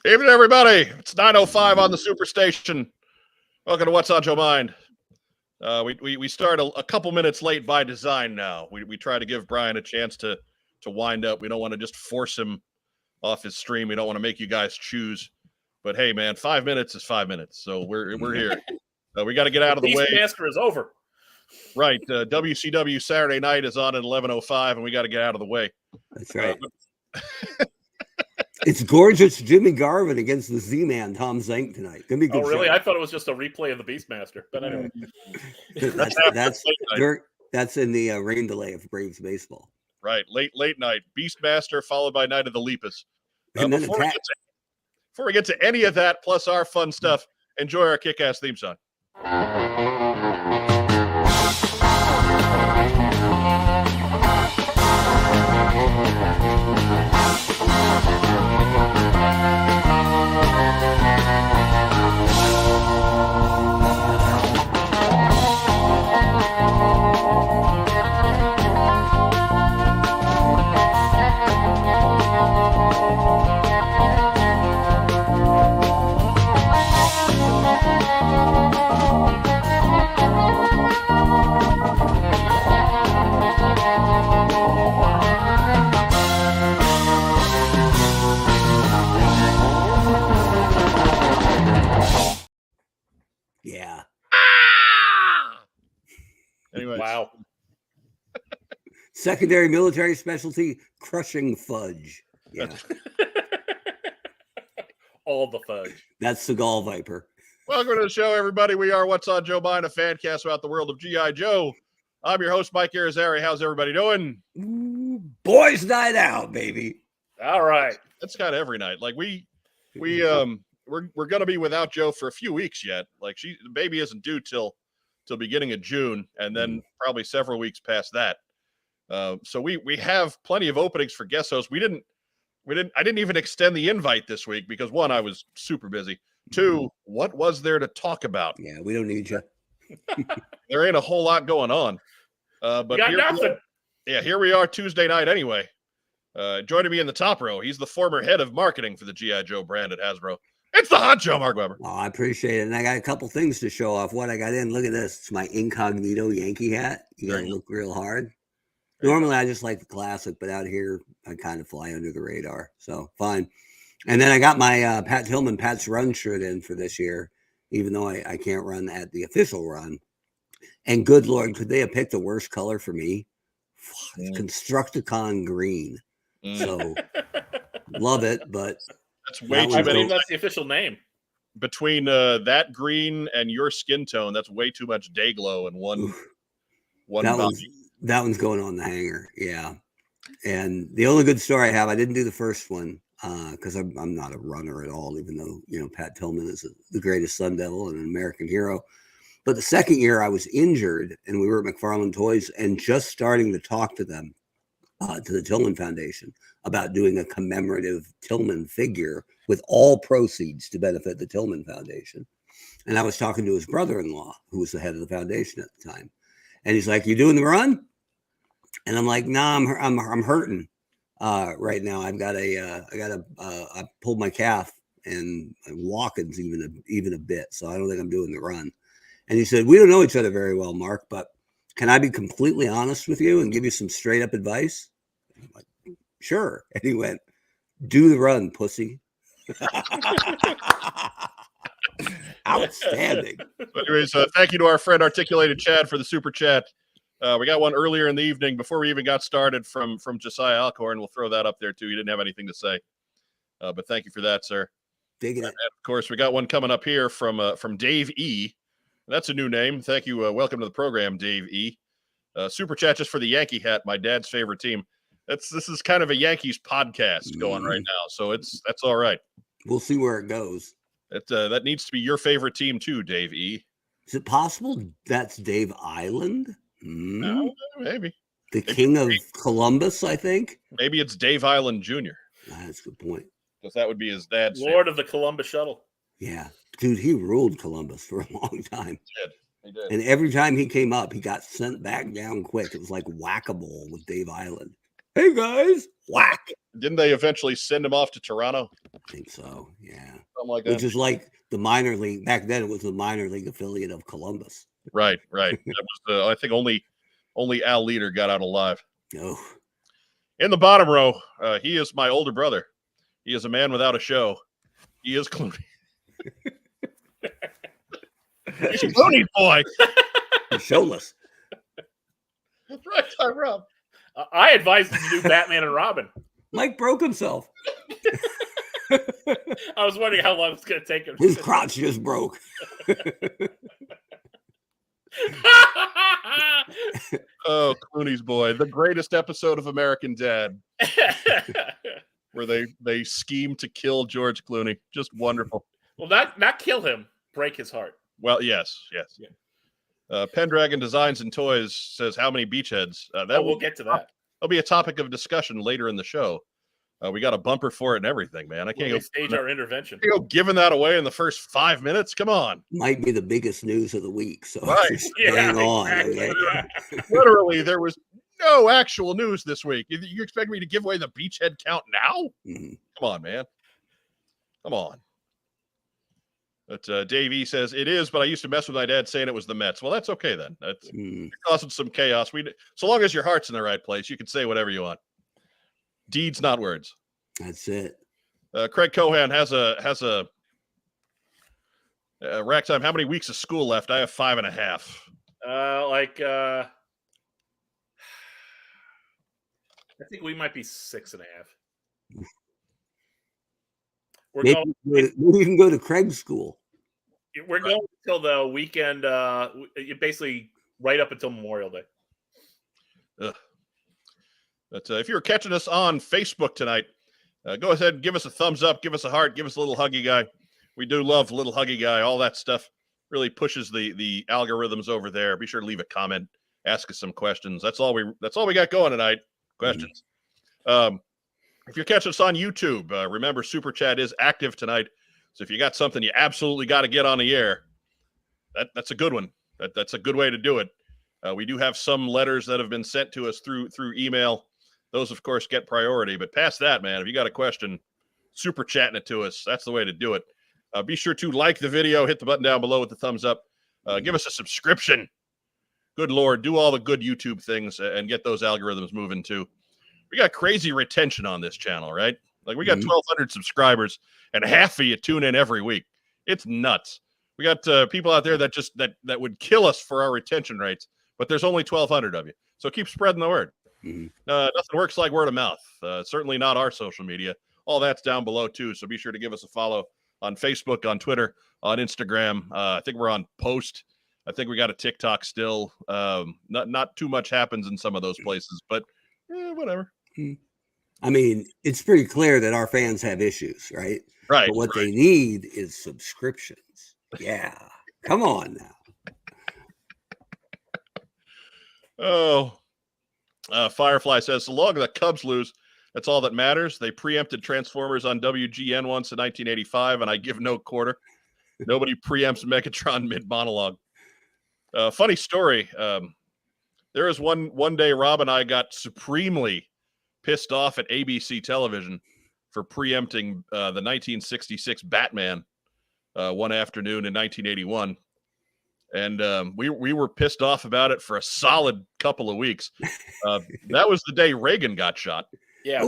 Evening, everybody. It's 9:05 on the Superstation. Welcome to What's on Joe Mind. We start a couple minutes late by design now. We try to give Brian a chance to wind up. We don't want to just force him off his stream. We don't want to make you guys choose. But hey, man, 5 minutes is 5 minutes. So we're here. We got to get out of the way. Beastmaster is over. Right. WCW Saturday night is on at 11:05, and we got to get out of the way. That's right. It's gorgeous Jimmy Garvin against the Z-Man Tom Zank tonight. Gonna be a good really? show. I thought it was just a replay of the Beastmaster. But anyway, that's in the rain delay of Braves baseball. Right, late night Beastmaster followed by Night of the Lepus. Before we get to any of that, plus our fun stuff, enjoy our kick-ass theme song. Yeah. Anyway, wow. Secondary military specialty, crushing fudge. Yeah. All the fudge. That's Seagal Viper. Welcome to the show, everybody. We are What's on Joe Mind, a fan cast about the world of GI Joe. I'm your host, Mike Irizarry. How's everybody doing? Ooh, boys night out, baby. All right. That's kind of every night. Like we're gonna be without Joe for a few weeks yet. Like the baby isn't due till beginning of June, and then probably several weeks past that. So we have plenty of openings for guest hosts. I didn't even extend the invite this week because one, I was super busy. Two, what was there to talk about? Yeah, we don't need you. There ain't a whole lot going on. But here we are Tuesday night anyway. Joining me in the top row, he's the former head of marketing for the GI Joe brand at Hasbro. It's the hot Joe, Mark Weber. Oh, I appreciate it. And I got a couple things to show off what I got in. Look at this. It's my incognito Yankee hat. You got to look real hard. Normally, I just like the classic, but out here, I kind of fly under the radar. So, fine. And then I got my Pat Tillman Pat's Run shirt in for this year, even though I can't run at the official run. And good Lord, could they have picked a worse color for me? Constructicon green. So, love it, but... That's way too I many. believe that's the official name. Between that green and your skin tone, that's way too much day glow in one that one's going on the hanger. Yeah. And the only good story I have, I didn't do the first one because I'm not a runner at all, even though, Pat Tillman is the greatest Sun Devil and an American hero. But the second year I was injured and we were at McFarland Toys and just starting to talk to them, to the Tillman Foundation, about doing a commemorative Tillman figure with all proceeds to benefit the Tillman Foundation. And I was talking to his brother-in-law, who was the head of the foundation at the time. And he's like, "You doing the run?" And I'm like, "Nah, I'm hurting right now. I pulled my calf and walking's even a bit. So I don't think I'm doing the run." And he said, "We don't know each other very well, Mark, but can I be completely honest with you and give you some straight up advice?" And I'm like, "Sure." And he went, "Do the run, pussy." Outstanding. Anyways, thank you to our friend Articulated Chad for the super chat. We got one earlier in the evening before we even got started from Josiah Alcorn. We'll throw that up there too. He didn't have anything to say, but thank you for that, sir. Digging it. And of course, we got one coming up here from Dave E. That's a new name. Thank you. Welcome to the program, Dave E. Super chat just for the Yankee hat, my dad's favorite team. This is kind of a Yankees podcast going right now, so that's all right. We'll see where it goes. That needs to be your favorite team too, Dave E. Is it possible that's Dave Island? No, maybe. The king of Columbus, I think. Maybe it's Dave Island Jr. That's a good point. Because that would be his dad's Lord of the Columbus Shuttle. Yeah. Dude, he ruled Columbus for a long time. He did. And every time he came up, he got sent back down quick. It was like whack-a-mole with Dave Island. Hey, guys. Whack. Didn't they eventually send him off to Toronto? I think so. Yeah. Something like Which that. is like the minor league back then. It was the minor league affiliate of Columbus. Right. That was I think only Al Leader got out alive. Oh, In the bottom row, he is my older brother. He is a man without a show. He is Clooney. He's Clooney boy. he's showless. Right time, Rob. I advised him to do Batman and Robin. Mike broke himself. I was wondering how long it's going to take him. His crotch just broke. Oh, Clooney's boy, the greatest episode of American Dad, where they scheme to kill George Clooney. Just wonderful. Well, not kill him, break his heart. Well, yes. Yeah. Pendragon Designs and Toys says, how many beachheads? We'll get to that. That'll be a topic of discussion later in the show. We got a bumper for it and everything, man. I can't We'll stage our intervention. go giving that away in the first 5 minutes. Come on. Might be the biggest news of the week. So Right. just Yeah, hang on. exactly. Okay? Literally, there was no actual news this week. You expect me to give away the beachhead count now? Mhm. Come on, man. Come on. But Dave E says, it is, but I used to mess with my dad saying it was the Mets. Well, that's okay then. That's Mm. causing some chaos. So long as your heart's in the right place, you can say whatever you want. Deeds, not words. That's it. Craig Cohan has a rack time. How many weeks of school left? I have 5.5. I think we might be 6.5. Maybe you can go to Craig's school. We're going until the weekend. Basically, right up until Memorial Day. But if you're catching us on Facebook tonight, go ahead and give us a thumbs up, give us a heart, give us a little huggy guy. We do love little huggy guy. All that stuff really pushes the algorithms over there. Be sure to leave a comment, ask us some questions. That's all we got going tonight. Questions. If you're catching us on YouTube, remember SuperChat is active tonight. So if you got something you absolutely got to get on the air, that's a good one. That's a good way to do it. We do have some letters that have been sent to us through email. Those, of course, get priority. But past that, man, if you got a question, super chatting it to us. That's the way to do it. Be sure to like the video, hit the button down below with the thumbs up. Give us a subscription. Good Lord, do all the good YouTube things and get those algorithms moving too. We got crazy retention on this channel, right? Like we got 1,200 subscribers and half of you tune in every week. It's nuts. We got people out there that just that would kill us for our retention rates, but there's only 1,200 of you. So keep spreading the word. Nothing works like word of mouth. Certainly not our social media. All that's down below too. So be sure to give us a follow on Facebook, on Twitter, on Instagram. I think we're on Post. I think we got a TikTok still. Not too much happens in some of those places, but whatever. I mean, it's pretty clear that our fans have issues, right? Right. But what they need is subscriptions. Yeah. Come on now. Oh, Firefly says, so long as the Cubs lose, that's all that matters. They preempted Transformers on WGN once in 1985, and I give no quarter. Nobody preempts Megatron mid-monologue. Funny story. There was one day Rob and I got supremely pissed off at ABC television for preempting the 1966 Batman one afternoon in 1981. And we were pissed off about it for a solid couple of weeks. That was the day Reagan got shot. Yeah.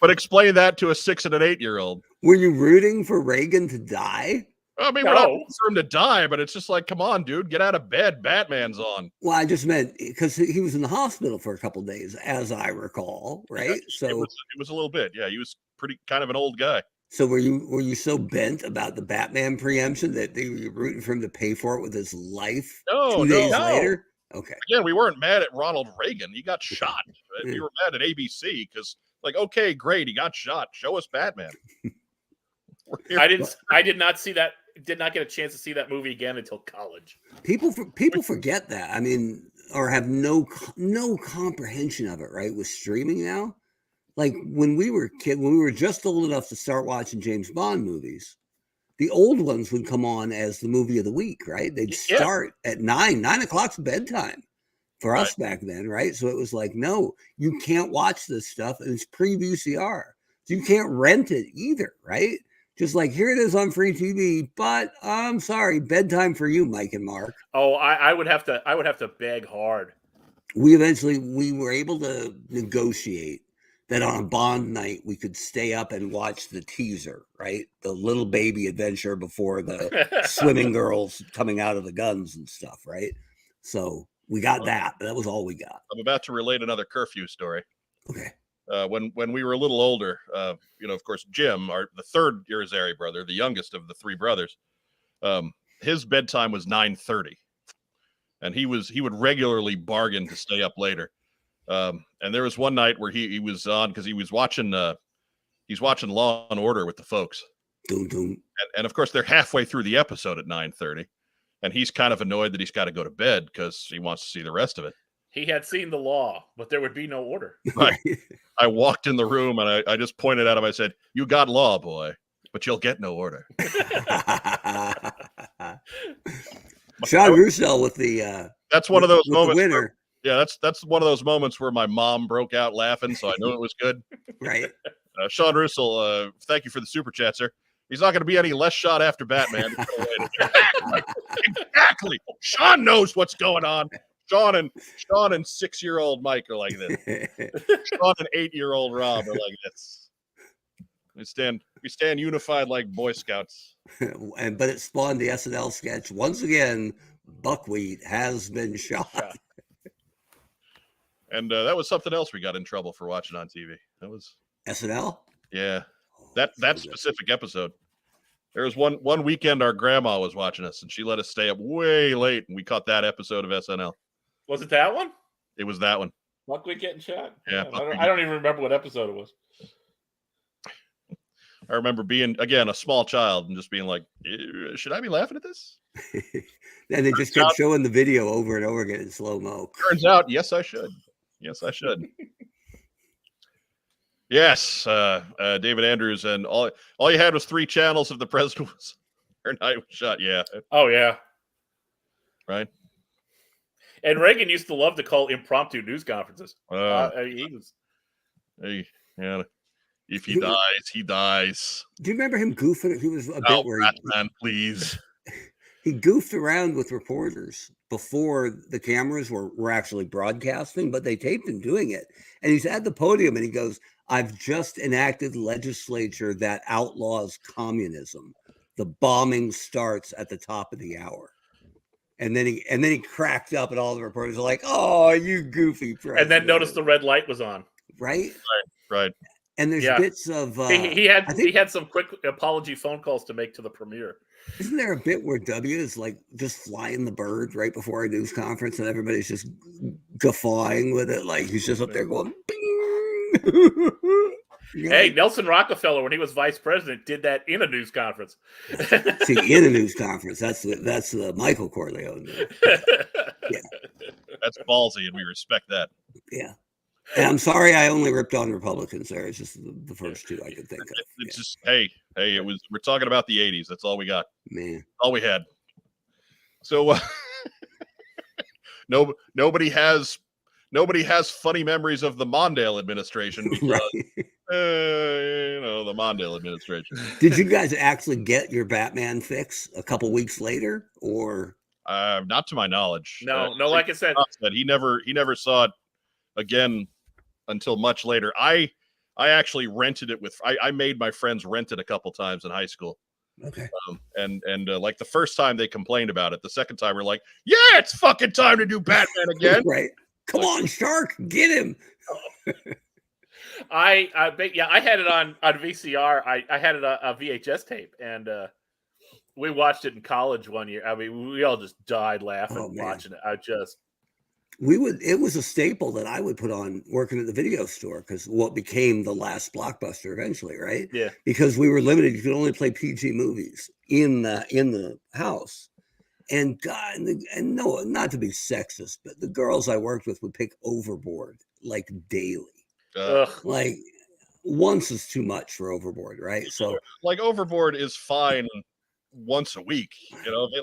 But explain that to a 6 and an 8-year-old. Were you rooting for Reagan to die? I mean, we're not rooting for him to die, but it's just like, come on, dude, get out of bed. Batman's on. Well, I just meant because he was in the hospital for a couple of days, as I recall, right? Yeah, so it was a little bit. Yeah, he was pretty kind of an old guy. So were you so bent about the Batman preemption that you were rooting for him to pay for it with his life? No, 2 days later? Okay. Again, we weren't mad at Ronald Reagan. He got shot. We were mad at ABC because, like, okay, great, he got shot. Show us Batman. I did not see that. Did not get a chance to see that movie again until college. People forget that. I mean, or have no comprehension of it. Right, with streaming now. Like when we were just old enough to start watching James Bond movies, the old ones would come on as the movie of the week, right? They'd start at 9 o'clock's bedtime. for us back then, right? So it was like, no, you can't watch this stuff, and it's pre-VCR, so you can't rent it either, right? Just like, here it is on free TV, but I'm sorry, bedtime for you, Mike and Mark. Oh, I would have to beg hard. We were able to negotiate that on a Bond night we could stay up and watch the teaser, right? The little baby adventure before the swimming girls coming out of the guns and stuff, right? So we got that, but that was all we got. I'm about to relate another curfew story. Okay. When we were a little older, of course, Jim, the third Irizarry brother, the youngest of the three brothers, his bedtime was 9:30, and he would regularly bargain to stay up later. And there was one night where he was on because he's watching Law and Order with the folks. Doom, doom. And of course, they're halfway through the episode at 9:30, and he's kind of annoyed that he's got to go to bed because he wants to see the rest of it. He had seen the law, but there would be no order. Right. I walked in the room and I just pointed at him. I said, "You got law, boy, but you'll get no order." Sean Russo with the that's one of those moments. Winner. Yeah, that's one of those moments where my mom broke out laughing, so I knew it was good. Right. Sean Russell, thank you for the super chat, sir. He's not going to be any less shot after Batman. Exactly. Sean knows what's going on. Sean and 6-year-old Mike are like this. Sean and 8-year-old Rob are like this. We stand unified like Boy Scouts. But it spawned the SNL sketch once again. Buckwheat has been shot. Yeah. And that was something else we got in trouble for watching on TV. That was SNL. Yeah, that specific episode. There was one weekend our grandma was watching us, and she let us stay up way late, and we caught that episode of SNL. Was it that one? It was that one. Buckwheat getting shot? Yeah. I don't even remember what episode it was. I remember being, again, a small child and just being like, should I be laughing at this? And they just kept showing the video over and over again in slow-mo. Turns out, yes, I should. Yes, I should. Yes, David Andrews, and all you had was 3 channels of the president was her night was shot. Yeah. Oh, yeah. Right. And Reagan used to love to call impromptu news conferences. He was. Hey, yeah. If he dies, he dies. Do you remember him goofing? He was a bit where Batman, please. He goofed around with reporters before the cameras were actually broadcasting, but they taped him doing it. And he's at the podium and he goes, "I've just enacted legislature that outlaws communism. The bombing starts at the top of the hour." And then he cracked up, and all the reporters are like, "Oh, you goofy president." And then noticed the red light was on. Right. And there's bits of he had some quick apology phone calls to make to the premier. Isn't there a bit where W is like just flying the bird right before a news conference, and everybody's just guffawing with it, like he's just up there going, "Bing." Hey, Nelson Rockefeller, when he was vice president, did that in a news conference. See, in a news conference, that's the Michael Corleone. Yeah, that's ballsy, and we respect that. Yeah. And I'm sorry I only ripped on Republicans there. It's just the first 2 I could think of. It's just, hey, we're talking about the 80s. That's all we got. Man. All we had. So nobody has funny memories of the Mondale administration. Right. The Mondale administration. Did you guys actually get your Batman fix a couple weeks later, or not to my knowledge? No, like I said, he never saw it again until much later. I actually rented it I made my friends rent it a couple times in high school. Okay. And like the first time they complained about it, the second time we're like, yeah, it's fucking time to do Batman again. Right. Come on, Shark, get him. I had it on VCR. I had it a VHS tape, and we watched it in college one year. I mean, we all just died laughing watching it. It was a staple that I would put on working at the video store, because what became the last Blockbuster eventually, right? Yeah. Because we were limited. You could only play PG movies in the house. And God, and no, not to be sexist, but the girls I worked with would pick Overboard like daily. Like once is too much for Overboard, right? So like Overboard is fine once a week,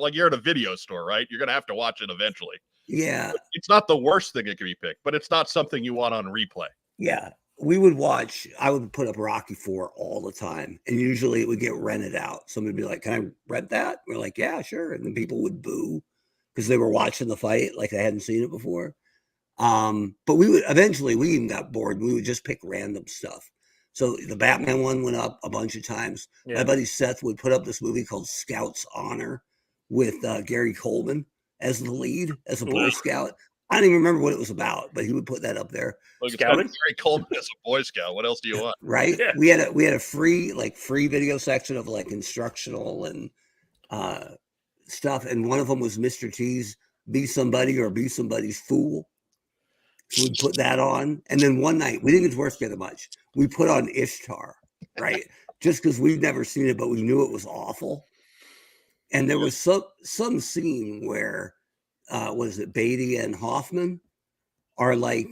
like you're at a video store, right? You're gonna have to watch it eventually. Yeah. It's not the worst thing that can be picked, but it's not something you want on replay. Yeah. I would put up Rocky 4 all the time. And usually it would get rented out. Somebody would be like, can I rent that? We're like, yeah, sure. And then people would boo because they were watching the fight like they hadn't seen it before. But we even got bored. We would just pick random stuff. So the Batman one went up a bunch of times. Yeah. My buddy Seth would put up this movie called Scout's Honor with Gary Coleman as the lead, as a Boy Scout. I don't even remember what it was about, but he would put that up there. Like, Gary Coleman as a Boy Scout. What else do you want? Right? Yeah. We had a free video section of like instructional and stuff, and one of them was Mr. T's Be Somebody or Be Somebody's Fool. So we'd put that on, and then one night we didn't get to work together much. We put on Ishtar, right? Just because we'd never seen it, but we knew it was awful. And there was some scene where was it Beatty and Hoffman are like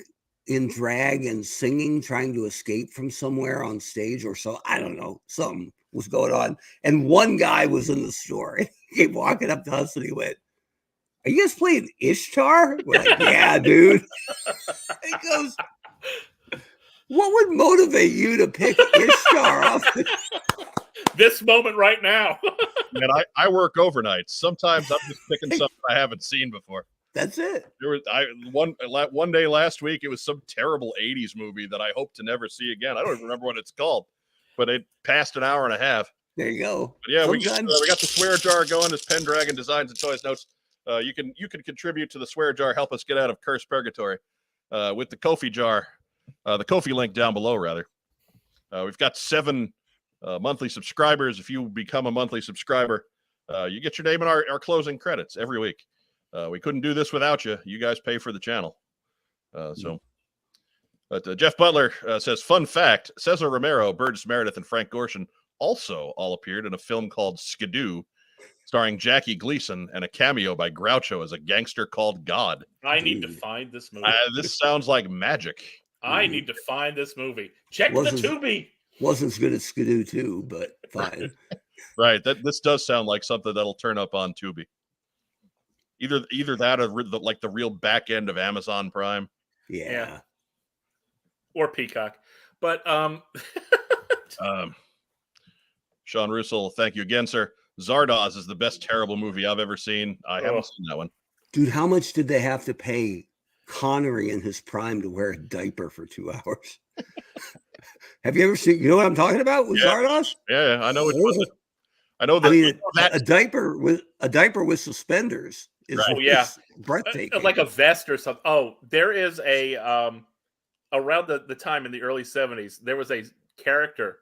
in drag and singing, trying to escape from somewhere on stage or so. I don't know. Something was going on. And one guy was in the store. He came walking up to us and he went, "Are you guys playing Ishtar?" We're like, "Yeah, dude." He goes, "What would motivate you to pick Ishtar up?" This moment right now. Man, I work overnight. Sometimes I'm just picking something I haven't seen before. That's it. There was one day last week. It was some terrible '80s movie that I hope to never see again. I don't even remember what it's called, but it passed an hour and a half. There you go. But yeah, we got the swear jar going as Pendragon Designs and Toys Notes. You can contribute to the swear jar. Help us get out of cursed purgatory with the Ko-fi jar, the Ko-fi link down below. Rather, we've got 7 monthly subscribers. If you become a monthly subscriber, you get your name in our closing credits every week. We couldn't do this without you. You guys pay for the channel. But Jeff Butler says, fun fact, Cesar Romero, Burgess Meredith, and Frank Gorshin also all appeared in a film called Skidoo, starring Jackie Gleason, and a cameo by Groucho as a gangster called God. I need to find this movie. This sounds like magic. I need to find this movie. Check the Tubi. Wasn't as good as Skidoo too, but fine. Right. This does sound like something that'll turn up on Tubi. Either that or like the real back end of Amazon Prime. Yeah. Or Peacock. But Sean Russell, thank you again, sir. Zardoz is the best terrible movie I've ever seen. I haven't seen that one. Dude, how much did they have to pay Connery in his prime to wear a diaper for 2 hours? Have you ever seen? You know what I'm talking about with Zardoz? Yeah, I know. I know that. I mean, a diaper with suspenders is breathtaking. Like a vest or something. Oh, there is a around the time in the early 70s, there was a character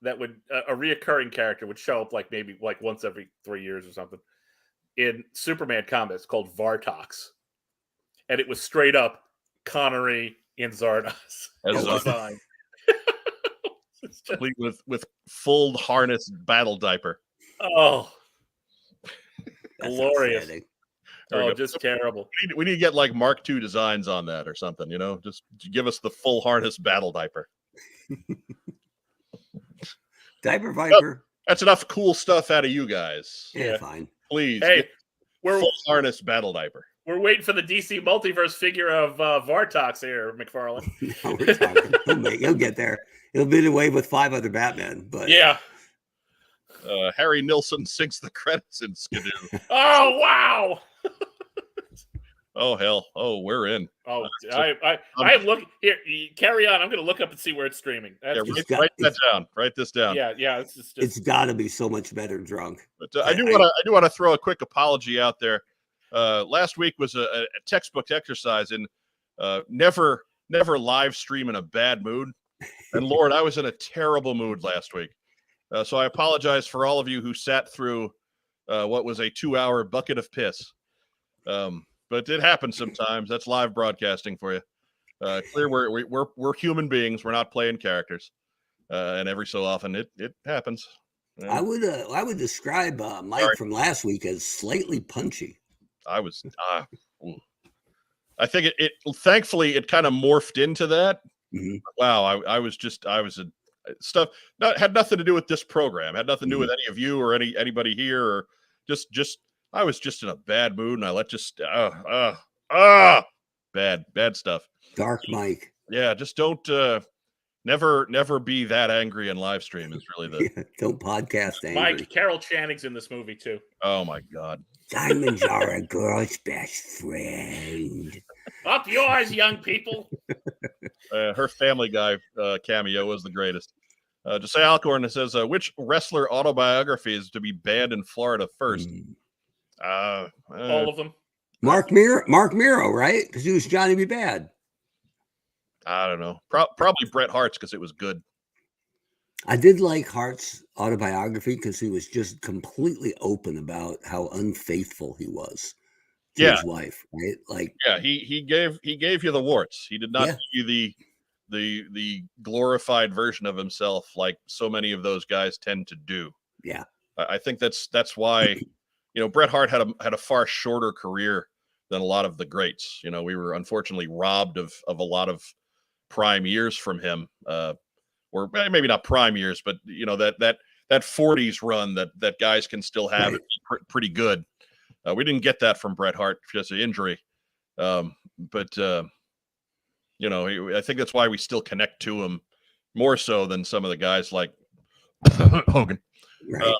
that would a reoccurring character would show up maybe once every 3 years or something in Superman comics called Vartox, and it was straight up Connery in Zardoz. Complete with full harness battle diaper. Oh, glorious! Just terrible. We need to get like Mark II designs on that or something. Just give us the full harness battle diaper. Diaper Viper. That's enough cool stuff out of you guys. Yeah, fine. Please. Hey, we're full harness battle diaper. We're waiting for the DC multiverse figure of Vartox here, McFarlane. No, we're talking. He'll get there. He'll be away with 5 other Batmen, but yeah. Harry Nilsson sinks the credits in Skidoo. Oh wow! Oh hell! Oh, we're in. Oh, I'm looking here. Carry on. I'm going to look up and see where it's streaming. Write that down. Write this down. Yeah. It's got to be so much better drunk. But I do want to throw a quick apology out there. Last week was a textbook exercise in never live stream in a bad mood. And Lord, I was in a terrible mood last week. So I apologize for all of you who sat through what was a 2-hour bucket of piss. But it happens sometimes. That's live broadcasting for you. Clear, we're human beings. We're not playing characters. And every so often it happens. I would describe Mike from last week as slightly punchy. I think it thankfully it kind of morphed into that. Mm-hmm. Wow, I was stuff had nothing to do with this program. Had nothing to do with any of you or anybody here, or just I was just in a bad mood, and I let just bad stuff. Dark Mike. Yeah, just don't never be that angry in live stream is really the Yeah, don't podcast angry. Mike, Carol Channing's in this movie too. oh my god. Diamonds are a girl's best friend. Up yours, young people. Her Family Guy cameo was the greatest. Josiah Alcorn says, which wrestler autobiography is to be banned in Florida first? All of them. Mark Miro, right? Because he was Johnny B. Bad. I don't know. Probably Bret Hart's because it was good. I did like Hart's autobiography because he was just completely open about how unfaithful he was to his wife, right? Like, yeah, he gave you the warts. He did not give you the glorified version of himself like so many of those guys tend to do. Yeah, I think that's why Bret Hart had a far shorter career than a lot of the greats. We were unfortunately robbed of a lot of prime years from him, or maybe not prime years, but that 40s run that guys can still have pretty good. We didn't get that from Bret Hart because of injury, but I think that's why we still connect to him more so than some of the guys like Hogan. Right.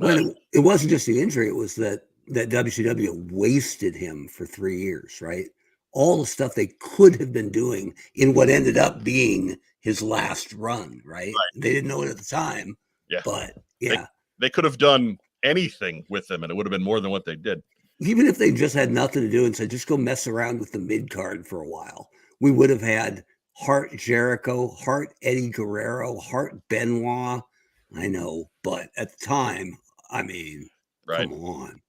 Well, it wasn't just the injury; it was that WCW wasted him for 3 years, right? All the stuff they could have been doing in what ended up being his last run, right? They didn't know it at the time. Yeah. But they could have done anything with him and it would have been more than what they did. Even if they just had nothing to do and said, just go mess around with the mid card for a while, we would have had Hart Jericho, Hart Eddie Guerrero, Hart Benoit. I know, but at the time, I mean, come on.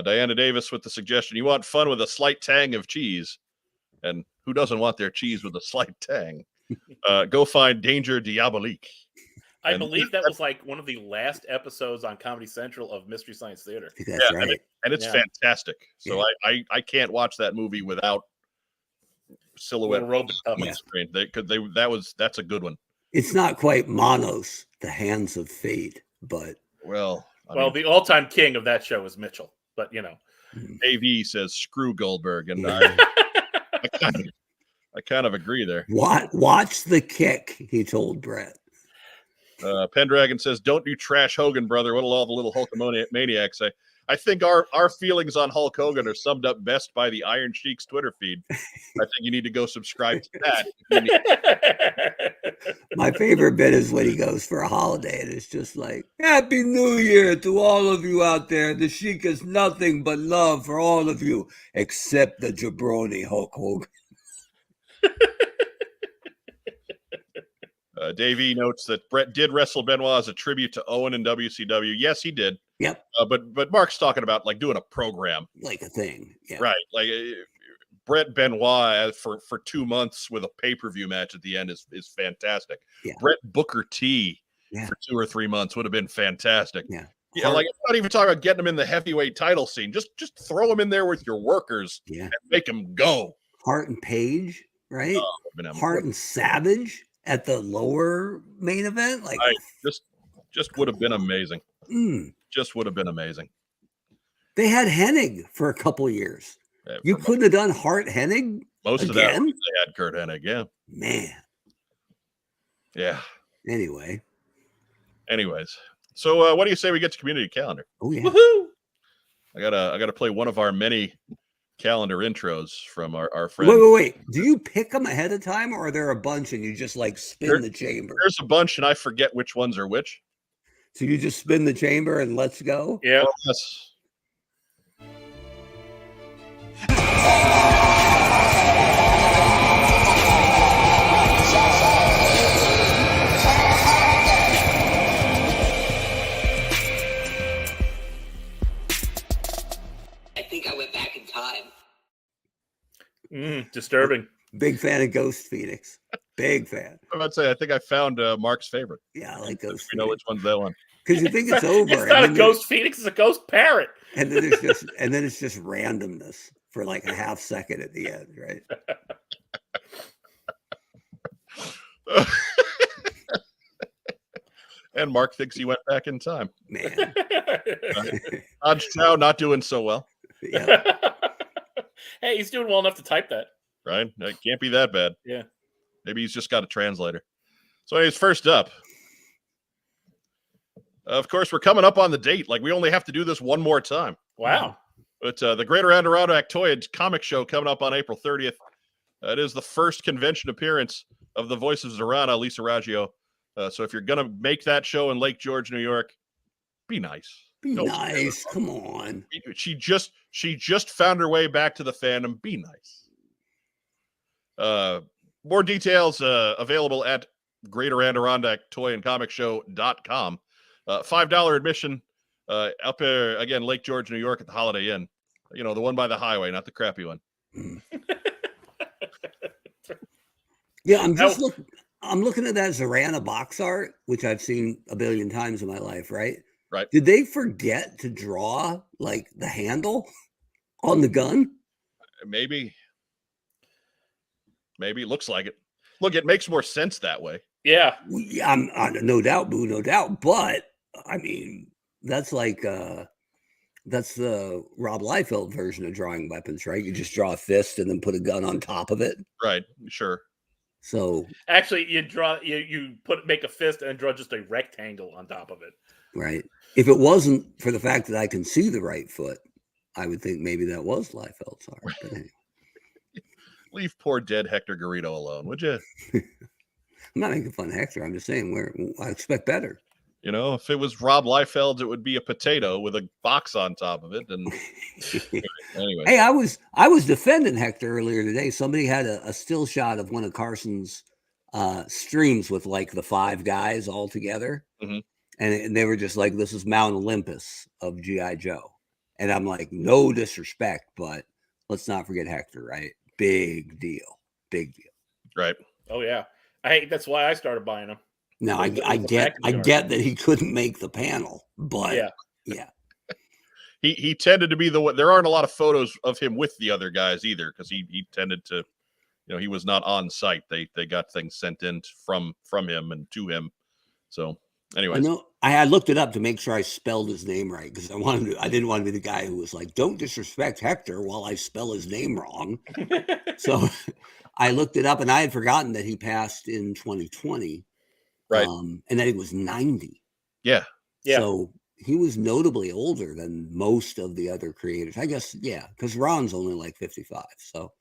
Diana Davis with the suggestion, you want fun with a slight tang of cheese. And who doesn't want their cheese with a slight tang? Go find Danger Diabolique. I believe that was like one of the last episodes on Comedy Central of Mystery Science Theater. That's right. And it's fantastic. So I can't watch that movie without silhouette robot on the screen. That's a good one. It's not quite Manos, the Hands of Fate, but the all-time king of that show is Mitchell. But AV says screw Goldberg, and I kind of agree there. Watch the kick, he told Brett. Pendragon says, "Don't you trash Hogan, brother. What'll all the little Hulkamaniacs say?" I think our feelings on Hulk Hogan are summed up best by the Iron Sheik's Twitter feed. I think you need to go subscribe to that. My favorite bit is when he goes for a holiday and it's just like, Happy New Year to all of you out there. The Sheik is nothing but love for all of you, except the jabroni Hulk Hogan. Dave E notes that Brett did wrestle Benoit as a tribute to Owen in WCW. Yes, he did. Yep. But Mark's talking about like doing a program, like a thing, right? Like Brett Benoit for 2 months with a pay-per-view match at the end is fantastic. Yeah. Brett Booker T for 2 or 3 months would have been fantastic. Yeah. Like I'm not even talking about getting him in the heavyweight title scene. Just throw him in there with your workers and make him go. Hart and Page, right? Hart and Savage at the lower main event, like just would have been amazing. Just would have been amazing. They had Hennig for a couple years. You couldn't have done Hart Hennig. Most of that they had Kurt Hennig. Yeah, man. Yeah. Anyways, so what do you say we get to community calendar? Oh yeah. Woohoo! I gotta play one of our many calendar intros from our friend. Wait. Do you pick them ahead of time, or are there a bunch and you just like spin the chamber? There's a bunch, and I forget which ones are which. So you just spin the chamber and let's go? Yeah. Yes. I think I went back in time. Disturbing. Big fan of Ghost Phoenix. Big fan. I'm about to say, I think I found Mark's favorite. Yeah, I like Ghost. You know which one's that one? Because you think it's over. It's not a Ghost Phoenix; it's a Ghost Parrot. And then it's just randomness for like a half second at the end, right? And Mark thinks he went back in time. Man. Hodge Chow not doing so well. Yeah. Hey, he's doing well enough to type that. Right? It can't be that bad. Yeah. Maybe he's just got a translator. So anyways, first up, of course, we're coming up on the date. Like, we only have to do this one more time. Wow. But the Greater Adirondack Toy and Comic Show coming up on April 30th. It is the first convention appearance of the voice of Zorana, Lisa Raggio. So if you're going to make that show in Lake George, New York, be nice. Be nice. Come on. She just found her way back to the fandom. Be nice. More details available at Greater Adirondack Toy and Comic Show.com. $5 admission up there again, Lake George, New York at the Holiday Inn. You know, the one by the highway, not the crappy one. Yeah, I'm looking at that Zorana box art, which I've seen a billion times in my life, right? Right. Did they forget to draw like the handle on the gun? Maybe it looks like it. Look, it makes more sense that way. Yeah. I'm no doubt, Boo, no doubt. But I mean, that's like that's the Rob Liefeld version of drawing weapons, right? You just draw a fist and then put a gun on top of it. Right. Sure. So actually, you draw make a fist and draw just a rectangle on top of it. Right. If it wasn't for the fact that I can see the right foot, I would think maybe that was Liefeld's art. But anyway. Leave poor dead Hector Garrido alone, would you? I'm not making fun of Hector. I'm just saying I expect better. You know, if it was Rob Liefeld's, it would be a potato with a box on top of it. And anyway, hey, I was defending Hector earlier today. Somebody had a still shot of one of Carson's streams with like the 5 guys all together, and they were just like, "This is Mount Olympus of GI Joe," and I'm like, no disrespect, but let's not forget Hector, right? Big deal. Right. Oh yeah, that's why I started buying them. Now I get that he couldn't make the panel, but yeah. He tended to be the one. There aren't a lot of photos of him with the other guys either, because he tended to, you know, he was not on site. They got things sent in from him and to him. So anyway, I looked it up to make sure I spelled his name right, because I didn't want to be the guy who was like, "Don't disrespect Hector" while I spell his name wrong. So I looked it up, and I had forgotten that he passed in 2020. Right. And that he was 90. Yeah. So he was notably older than most of the other creators. I guess, yeah, because Ron's only like 55. So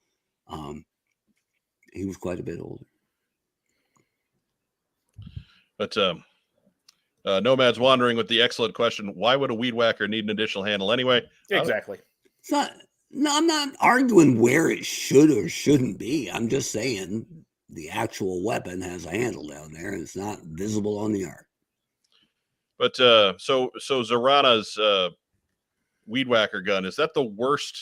he was quite a bit older. But Nomads wandering with the excellent question, why would a weed whacker need an additional handle anyway? Exactly. I'm not arguing where it should or shouldn't be. I'm just saying the actual weapon has a handle down there and it's not visible on the art. But so Zorana's weed whacker gun, is that the worst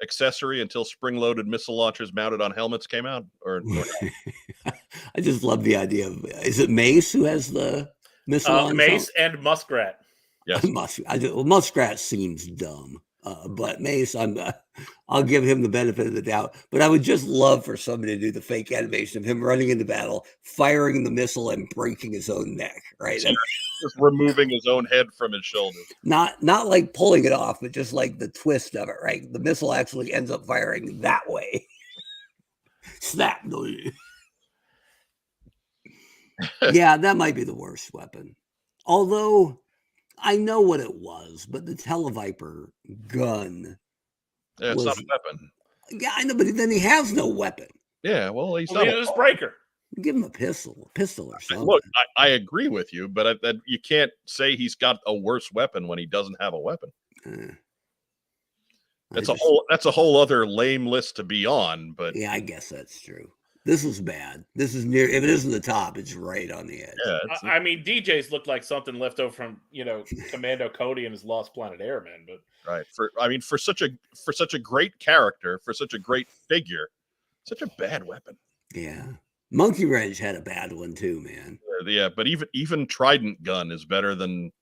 accessory until spring-loaded missile launchers mounted on helmets came out? Or I just love the idea of, is it Mace who has the missile launcher? Mace and Muskrat. Yes. Muskrat seems dumb. But Mace, I'll give him the benefit of the doubt. But I would just love for somebody to do the fake animation of him running into battle, firing the missile, and breaking his own neck. Right, just removing his own head from his shoulder. Not like pulling it off, but just like the twist of it. Right, the missile actually ends up firing that way. Snap! Yeah, that might be the worst weapon. Although I know what it was, but the Televiper gun. Yeah, it's not a weapon. Yeah, I know, but then he has no weapon. Yeah, well, he's not a breaker. Give him a pistol or something. Look, I agree with you, but you can't say he's got a worse weapon when he doesn't have a weapon. That's a whole other lame list to be on. But yeah, I guess that's true. This was bad. This is near. If it isn't the top, it's right on the edge. Yeah, I mean, DJs look like something left over from Commando Cody and his Lost Planet Airmen. But right, for such a great character, for such a great figure, such a bad weapon. Yeah, Monkey Wrench had a bad one too, man. Yeah, but even Trident gun is better than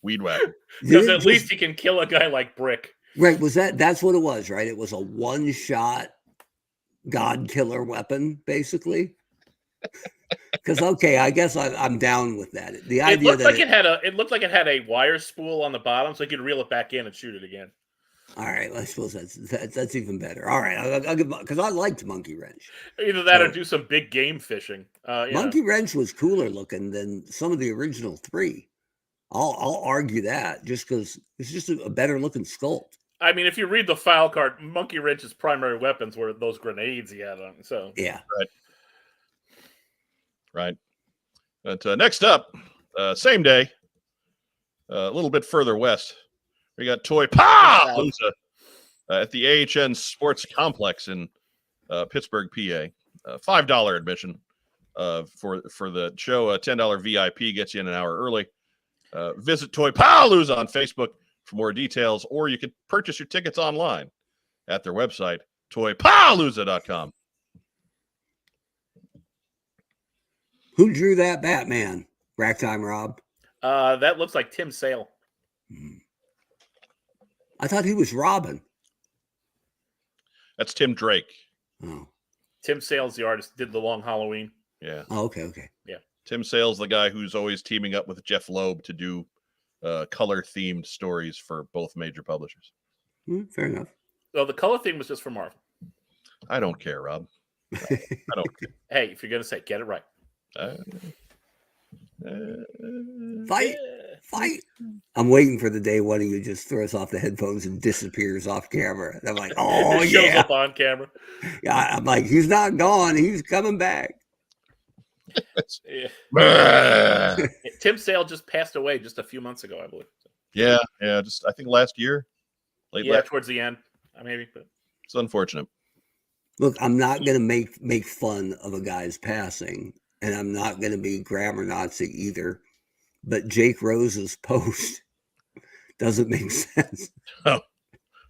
Weed Whacker because at least he can kill a guy like Brick. Right? That's what it was, right? It was a one-shot God killer weapon, basically. Because okay, I guess I'm down with that. The It idea looked that like it looked like it had a wire spool on the bottom, so you could reel it back in and shoot it again. all right, I suppose that's even better. All right, I'll give because I liked Monkey Wrench. Either that or So- do some big game fishing. Monkey Wrench was cooler looking than some of the original 3. I'll argue that just because it's just a better looking sculpt. I mean, if you read the file card, Monkey Wrench's primary weapons were those grenades he had on. So Yeah. Right. But next up, same day, a little bit further west, we got Toypalooza at the AHN Sports Complex in Pittsburgh, PA. $5 admission for the show. A $10 VIP gets you in an hour early. Visit Toypalooza on Facebook for more details, or you can purchase your tickets online at their website, toypalooza.com. Who drew that Batman? Rack time, Rob. that looks like Tim Sale. I thought he was Robin. That's Tim Drake. Oh. Tim Sale's the artist. Did the Long Halloween. Yeah. Oh, okay. Tim Sale's the guy who's always teaming up with Jeff Loeb to do color-themed stories for both major publishers. Fair enough. Well, the color theme was just for Marvel. I don't care, Rob. I don't care. Hey, if you're gonna say, get it right. Fight. I'm waiting for the day one of you just throws off the headphones and disappears off camera. And I'm like, oh, It shows yeah. up on camera. Yeah. I'm like, he's not gone. He's coming back. Yeah. Tim Sale just passed away just a few months ago, I believe. Yeah. Just I think last year, Towards the end, maybe. But it's unfortunate. Look, I'm not going to make fun of a guy's passing, and I'm not going to be grammar Nazi either. But Jake Rose's post doesn't make sense.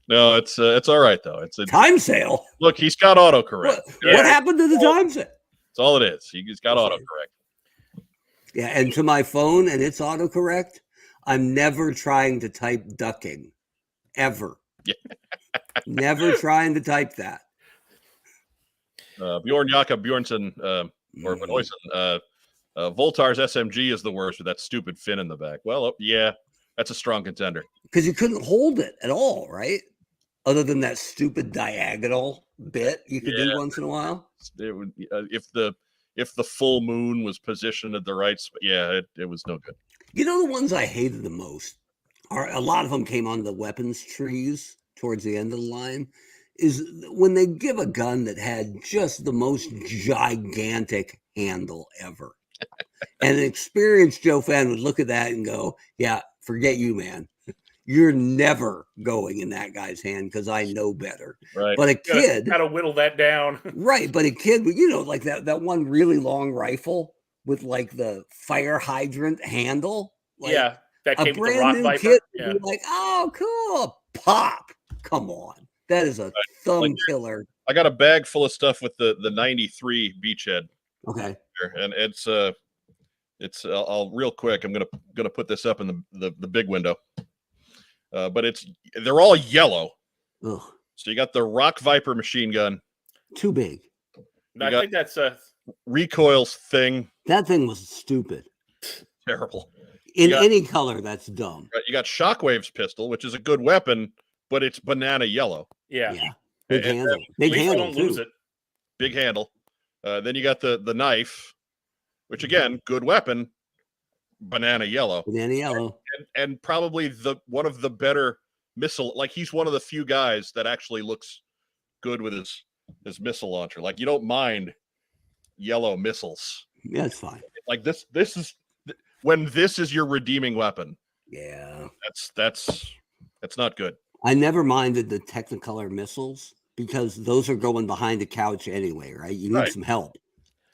No, it's all right though. It's a Time sale. look. He's got autocorrect. What happened to the time sale? That's all it is. He's got autocorrect. Yeah, and to my phone and its autocorrect, I'm never trying to type ducking. Ever. Yeah. Never trying to type that. Bjorn Jakob Bjornsson or Benoisen, Voltar's SMG is the worst with that stupid fin in the back. Well, yeah, that's a strong contender. Because you couldn't hold it at all, right? Other than that stupid diagonal bit you could do once in a while. It would if the full moon was positioned at the right spot. Yeah, it was no good. You know the ones I hated the most are a lot of them came on the weapons trees towards the end of the line. Is when they give a gun that had just the most gigantic handle ever. And an experienced Joe fan would look at that and go, yeah, forget you, man. You're never going in that guy's hand because I know better. Right. But a kid, got to whittle that down. right? But a kid, like that one really long rifle with like the fire hydrant handle. Like that a came with the brand Rock new Viper. kid Yeah. would be like, oh, cool, pop. Come on, that is a thumb killer. I got a bag full of stuff with the 93 Beachhead. Okay. Here, and it's I'll real quick. I'm gonna put this up in the big window. But they're all yellow. Ugh. So you got the Rock Viper machine gun. Too big. I think that's recoil's thing. That thing was stupid. Terrible. In any color, that's dumb. You got Shockwave's pistol, which is a good weapon, but it's banana yellow. Yeah. Big handle. Big handle don't too. lose it. Big handle. Then you got the knife, which again, good weapon, banana yellow. Banana yellow. And probably one of the better missile. Like he's one of the few guys that actually looks good with his missile launcher. Like you don't mind yellow missiles. Yeah, it's fine. Like this is when this is your redeeming weapon. Yeah. That's not good. I never minded the Technicolor missiles because those are going behind the couch anyway, right? You need some help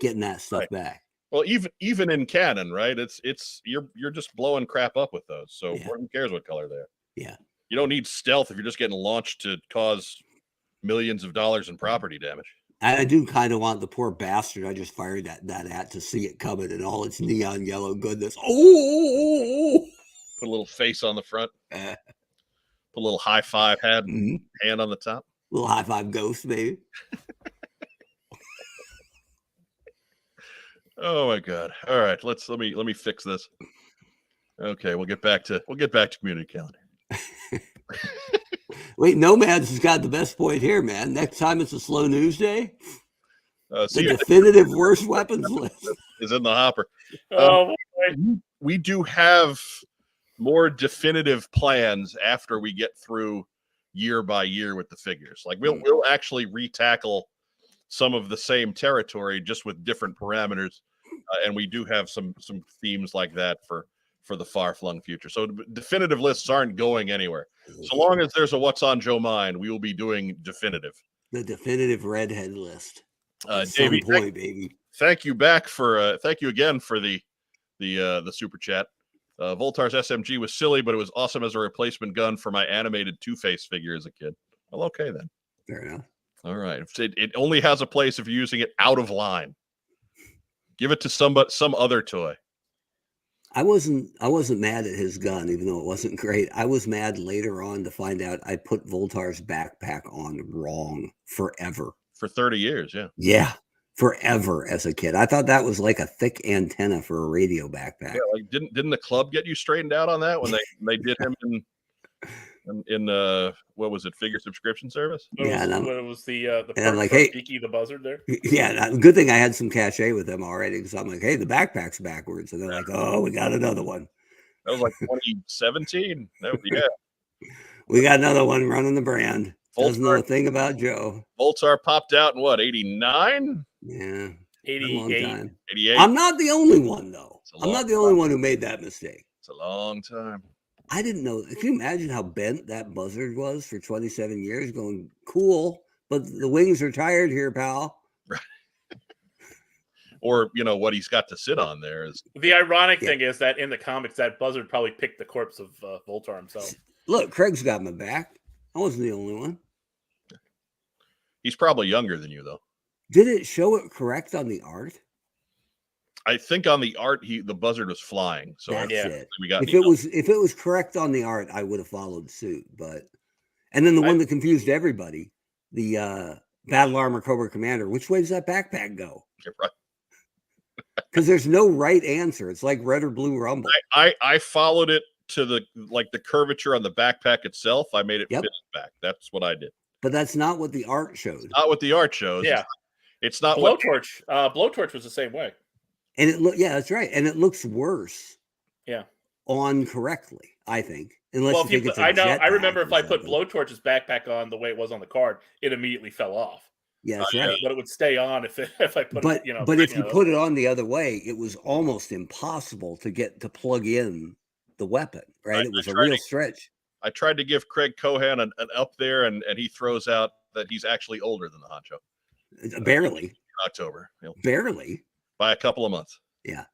getting that stuff back. Well, even in canon, right? It's you're just blowing crap up with those. So who cares what color they are? Yeah. You don't need stealth if you're just getting launched to cause millions of dollars in property damage. I do kind of want the poor bastard I just fired that at to see it coming and all its neon yellow goodness. Oh! Put a little face on the front. Put a little high five hand on the top. Little high five ghost, baby. Oh my God! All right, let me fix this. Okay, we'll get back to community calendar. Wait, Nomads has got the best point here, man. Next time it's a slow news day. The definitive worst weapons list is in the hopper. Oh, we do have more definitive plans after we get through year by year with the figures. Like we'll actually retackle some of the same territory just with different parameters, and we do have some themes like that for the far-flung future. So definitive lists aren't going anywhere. So long as there's a What's on Joe Mind, we will be doing definitive. The definitive redhead list. Davey, baby. Thank you back for thank you again for the super chat. Voltar's SMG was silly, but it was awesome as a replacement gun for my animated Two-Face figure as a kid. Well, okay then. Fair enough. All right. It only has a place if you're using it out of line. Give it to some other toy. I wasn't mad at his gun, even though it wasn't great. I was mad later on to find out I put Voltar's backpack on wrong forever. For 30 years, yeah. Yeah, forever as a kid. I thought that was like a thick antenna for a radio backpack. Yeah, like didn't the club get you straightened out on that when they did him in what was it, figure subscription service? Yeah, it was the and I'm like, hey, Geeky the Buzzard there. Yeah, good thing I had some cachet with them already, because I'm like, hey, the backpack's backwards, and they're like, oh, we got another one. That was like 2017. Yeah, we got another one running the brand. Doesn't know a thing about Joe. Voltar popped out in what, 89? Yeah, 88. 88. I'm not the only one though. I'm not the only one who made that mistake. It's a long time. I didn't know. Can you imagine how bent that buzzard was for 27 years? Going cool, but the wings are tired here, pal. Right. Or what he's got to sit on there is. The ironic thing is that in the comics, that buzzard probably picked the corpse of Voltar himself. Look, Craig's got my back. I wasn't the only one. He's probably younger than you, though. Did it show it correct on the art? I think on the art, the buzzard was flying. So that's it. We got if it was correct on the art, I would have followed suit. And then the one that confused everybody, the Battle Armor Cobra Commander. Which way does that backpack go? You're right. Because there's no right answer. It's like red or blue rumble. I followed it to the curvature on the backpack itself. I made it fit back. That's what I did. But that's not what the art showed. Not what the art shows. Yeah, it's not. Blowtorch. Blowtorch was the same way. And it that's right. And it looks worse. Yeah. On correctly, I think. Unless I remember if I put Blowtorch's backpack on the way it was on the card, it immediately fell off. Yeah, that's right. But it would stay on if I put it. But if you put it on the other way, it was almost impossible to plug in the weapon. Right? It was a real stretch. I tried to give Craig Cohan an up there, and he throws out that he's actually older than the honcho. Barely. In October. Barely. By a couple of months. Yeah.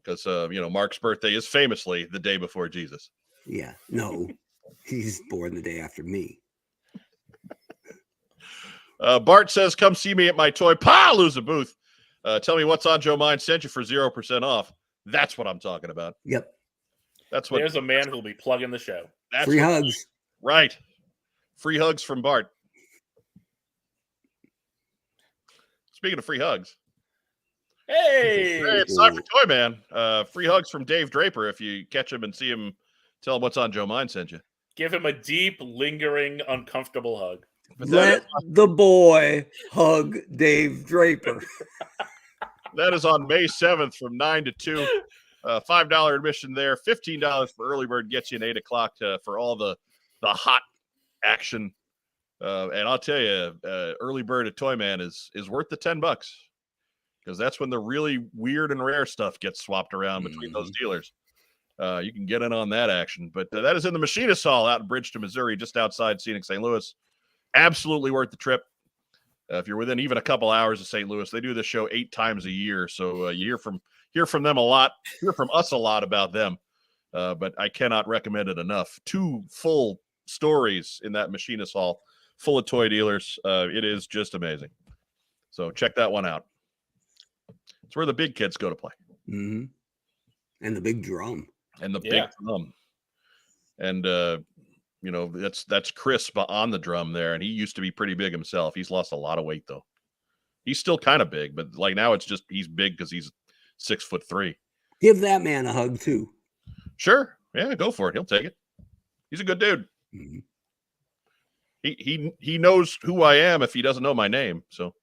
Because Mark's birthday is famously the day before Jesus. Yeah. No, he's born the day after me. Bart says, come see me at my Toypalooza booth. Tell me what's on Joe Mind sent you for 0% off. That's what I'm talking about. Yep. There's a man who'll be plugging the show. That's free hugs. Right. Free hugs from Bart. Speaking of free hugs. Hey, it's time for Toy Man. Free hugs from Dave Draper. If you catch him and see him, tell him what's on Joe Mind sent you. Give him a deep, lingering, uncomfortable hug. Let the boy hug Dave Draper. That is on May 7th from 9 to 2. $5 admission there. $15 for early bird gets you an 8 o'clock for all the hot action. And I'll tell you, early bird at Toy Man is worth the $10 because that's when the really weird and rare stuff gets swapped around between those dealers. You can get in on that action. But that is in the Machinist Hall out in Bridgeton, Missouri, just outside scenic St. Louis. Absolutely worth the trip. If you're within even a couple hours of St. Louis, they do this show 8 times a year. So you hear from them a lot, hear from us a lot about them. But I cannot recommend it enough. 2 full stories in that Machinist Hall full of toy dealers. It is just amazing. So check that one out. It's where the big kids go to play. Mm-hmm. And the big drum. And the big drum. And, that's Chris on the drum there. And he used to be pretty big himself. He's lost a lot of weight, though. He's still kind of big, but like now it's just he's big because he's 6'3". Give that man a hug too. Sure, yeah, go for it. He'll take it. He's a good dude. Mm-hmm. He knows who I am if he doesn't know my name. So,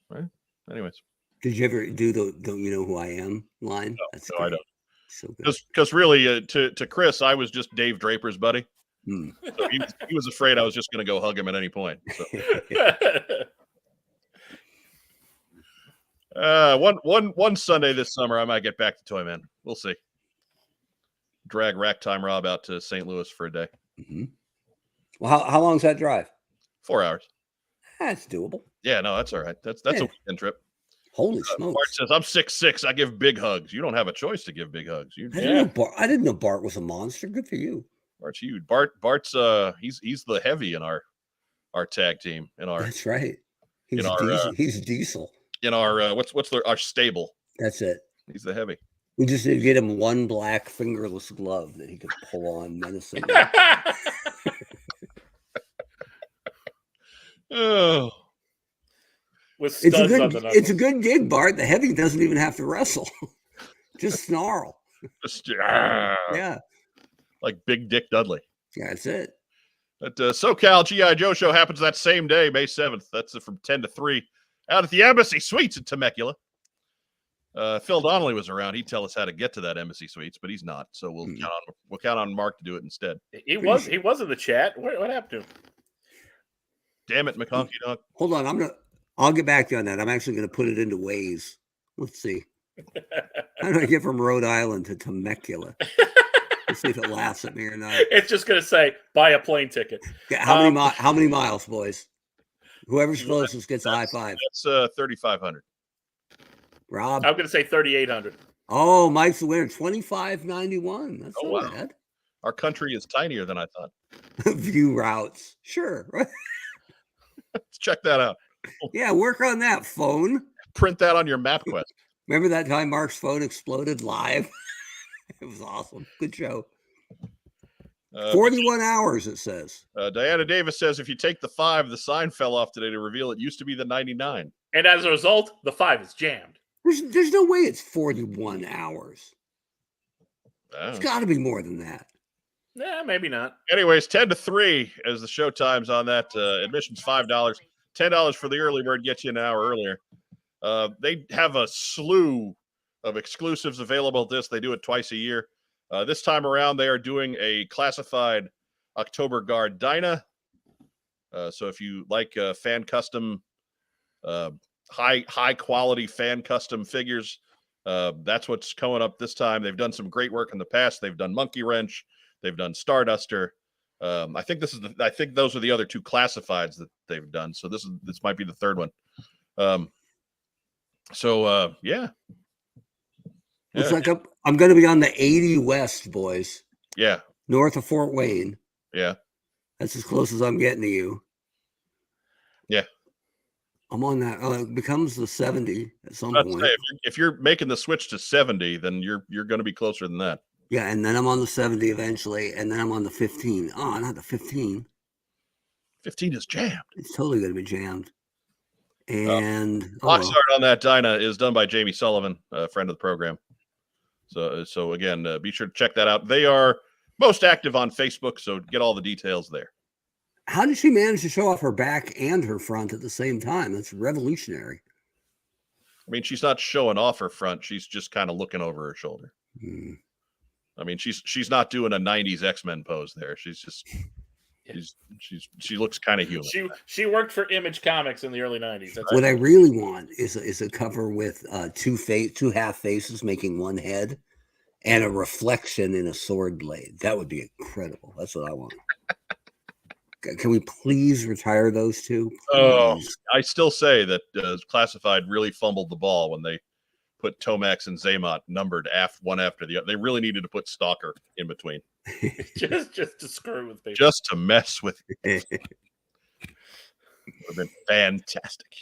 right. Anyways, did you ever do the "Don't you know who I am" line? No, That's no, great. I don't. So good. Because really, to Chris, I was just Dave Draper's buddy. Hmm. So he was afraid I was just going to go hug him at any point. So. One Sunday this summer, I might get back to Toyman. We'll see. Drag Racktime Rob out to St. Louis for a day. Mm-hmm. Well, how long's that drive? 4 hours. That's doable. Yeah, no, that's all right. That's a weekend trip. Holy smokes! Bart says I'm 6'6". I give big hugs. You don't have a choice to give big hugs. I didn't know Bart was a monster. Good for you. Bart's huge. Bart's he's the heavy in our tag team. That's right. He's diesel. In our our stable. That's it. He's the heavy. We just need to get him one black fingerless glove that he could pull on menacingly. Oh. With studs on the knuckles. It's a good gig, Bart. The heavy doesn't even have to wrestle. Just snarl. Yeah. Like Big Dick Dudley. Yeah, that's it. That SoCal GI Joe Show happens that same day, May 7th. That's from 10 to 3 out at the Embassy Suites in Temecula. Phil Donnelly was around. He'd tell us how to get to that Embassy Suites, but he's not. So we'll count on Mark to do it instead. He was in the chat. What happened to him? Damn it, McConkie Dog. Hold on, I'll get back to you on that. I'm actually gonna put it into Waze. Let's see. How do I get from Rhode Island to Temecula? Let's see if it laughs at me or not. It's just gonna say buy a plane ticket. Yeah, how many miles, boys? Whoever's closest gets a high five. That's 3,500. Rob, I'm gonna say 3,800. Oh, Mike's the winner. 25.91. That's not bad. Our country is tinier than I thought. View routes. Sure. Let's check that out. Yeah, work on that phone. Print that on your MapQuest. Remember that time Mark's phone exploded live? It was awesome. Good show. 41 hours, it says. Diana Davis says, if you take the 5, the sign fell off today to reveal it used to be the 99. And as a result, the 5 is jammed. There's no way it's 41 hours. It's got to be more than that. Yeah, maybe not. Anyways, 10 to 3 as the show times on that. Admission's $5. $10 for the early bird gets you an hour earlier. They have a slew of exclusives available at this. They do it twice a year. This time around, they are doing a classified October Guard Dyna. So if you like fan custom, high quality fan custom figures, that's what's coming up this time. They've done some great work in the past. They've done Monkey Wrench. They've done Starduster. I think those are the other 2 classifieds that they've done. So this might be the third one. Yeah. Looks like I'm going to be on the 80 West, boys. Yeah. North of Fort Wayne. Yeah. That's as close as I'm getting to you. Yeah. I'm on that. It becomes the 70 at some point. If you're making the switch to 70, then you're going to be closer than that. Yeah, and then I'm on the 70 eventually, and then I'm on the 15. Oh, not the 15. 15 is jammed. It's totally going to be jammed. And box art on that Dyna is done by Jamie Sullivan, a friend of the program. So again, be sure to check that out. They are most active on Facebook, so get all the details there. How did she manage to show off her back and her front at the same time? That's revolutionary. I mean, she's not showing off her front. She's just kind of looking over her shoulder. Hmm. I mean, she's not doing a 90s X-Men pose there. She's just she looks kind of human. She worked for Image Comics in the early 90s. That's what I really want is a cover with two half faces making one head and a reflection in a sword blade. That would be incredible. That's what I want. Can we please retire those 2? Please? Oh, I still say that Classified really fumbled the ball when they put Tomax and Zaymot numbered one after the other. They really needed to put Stalker in between. just to screw with people. Just to mess with you. It would have been fantastic.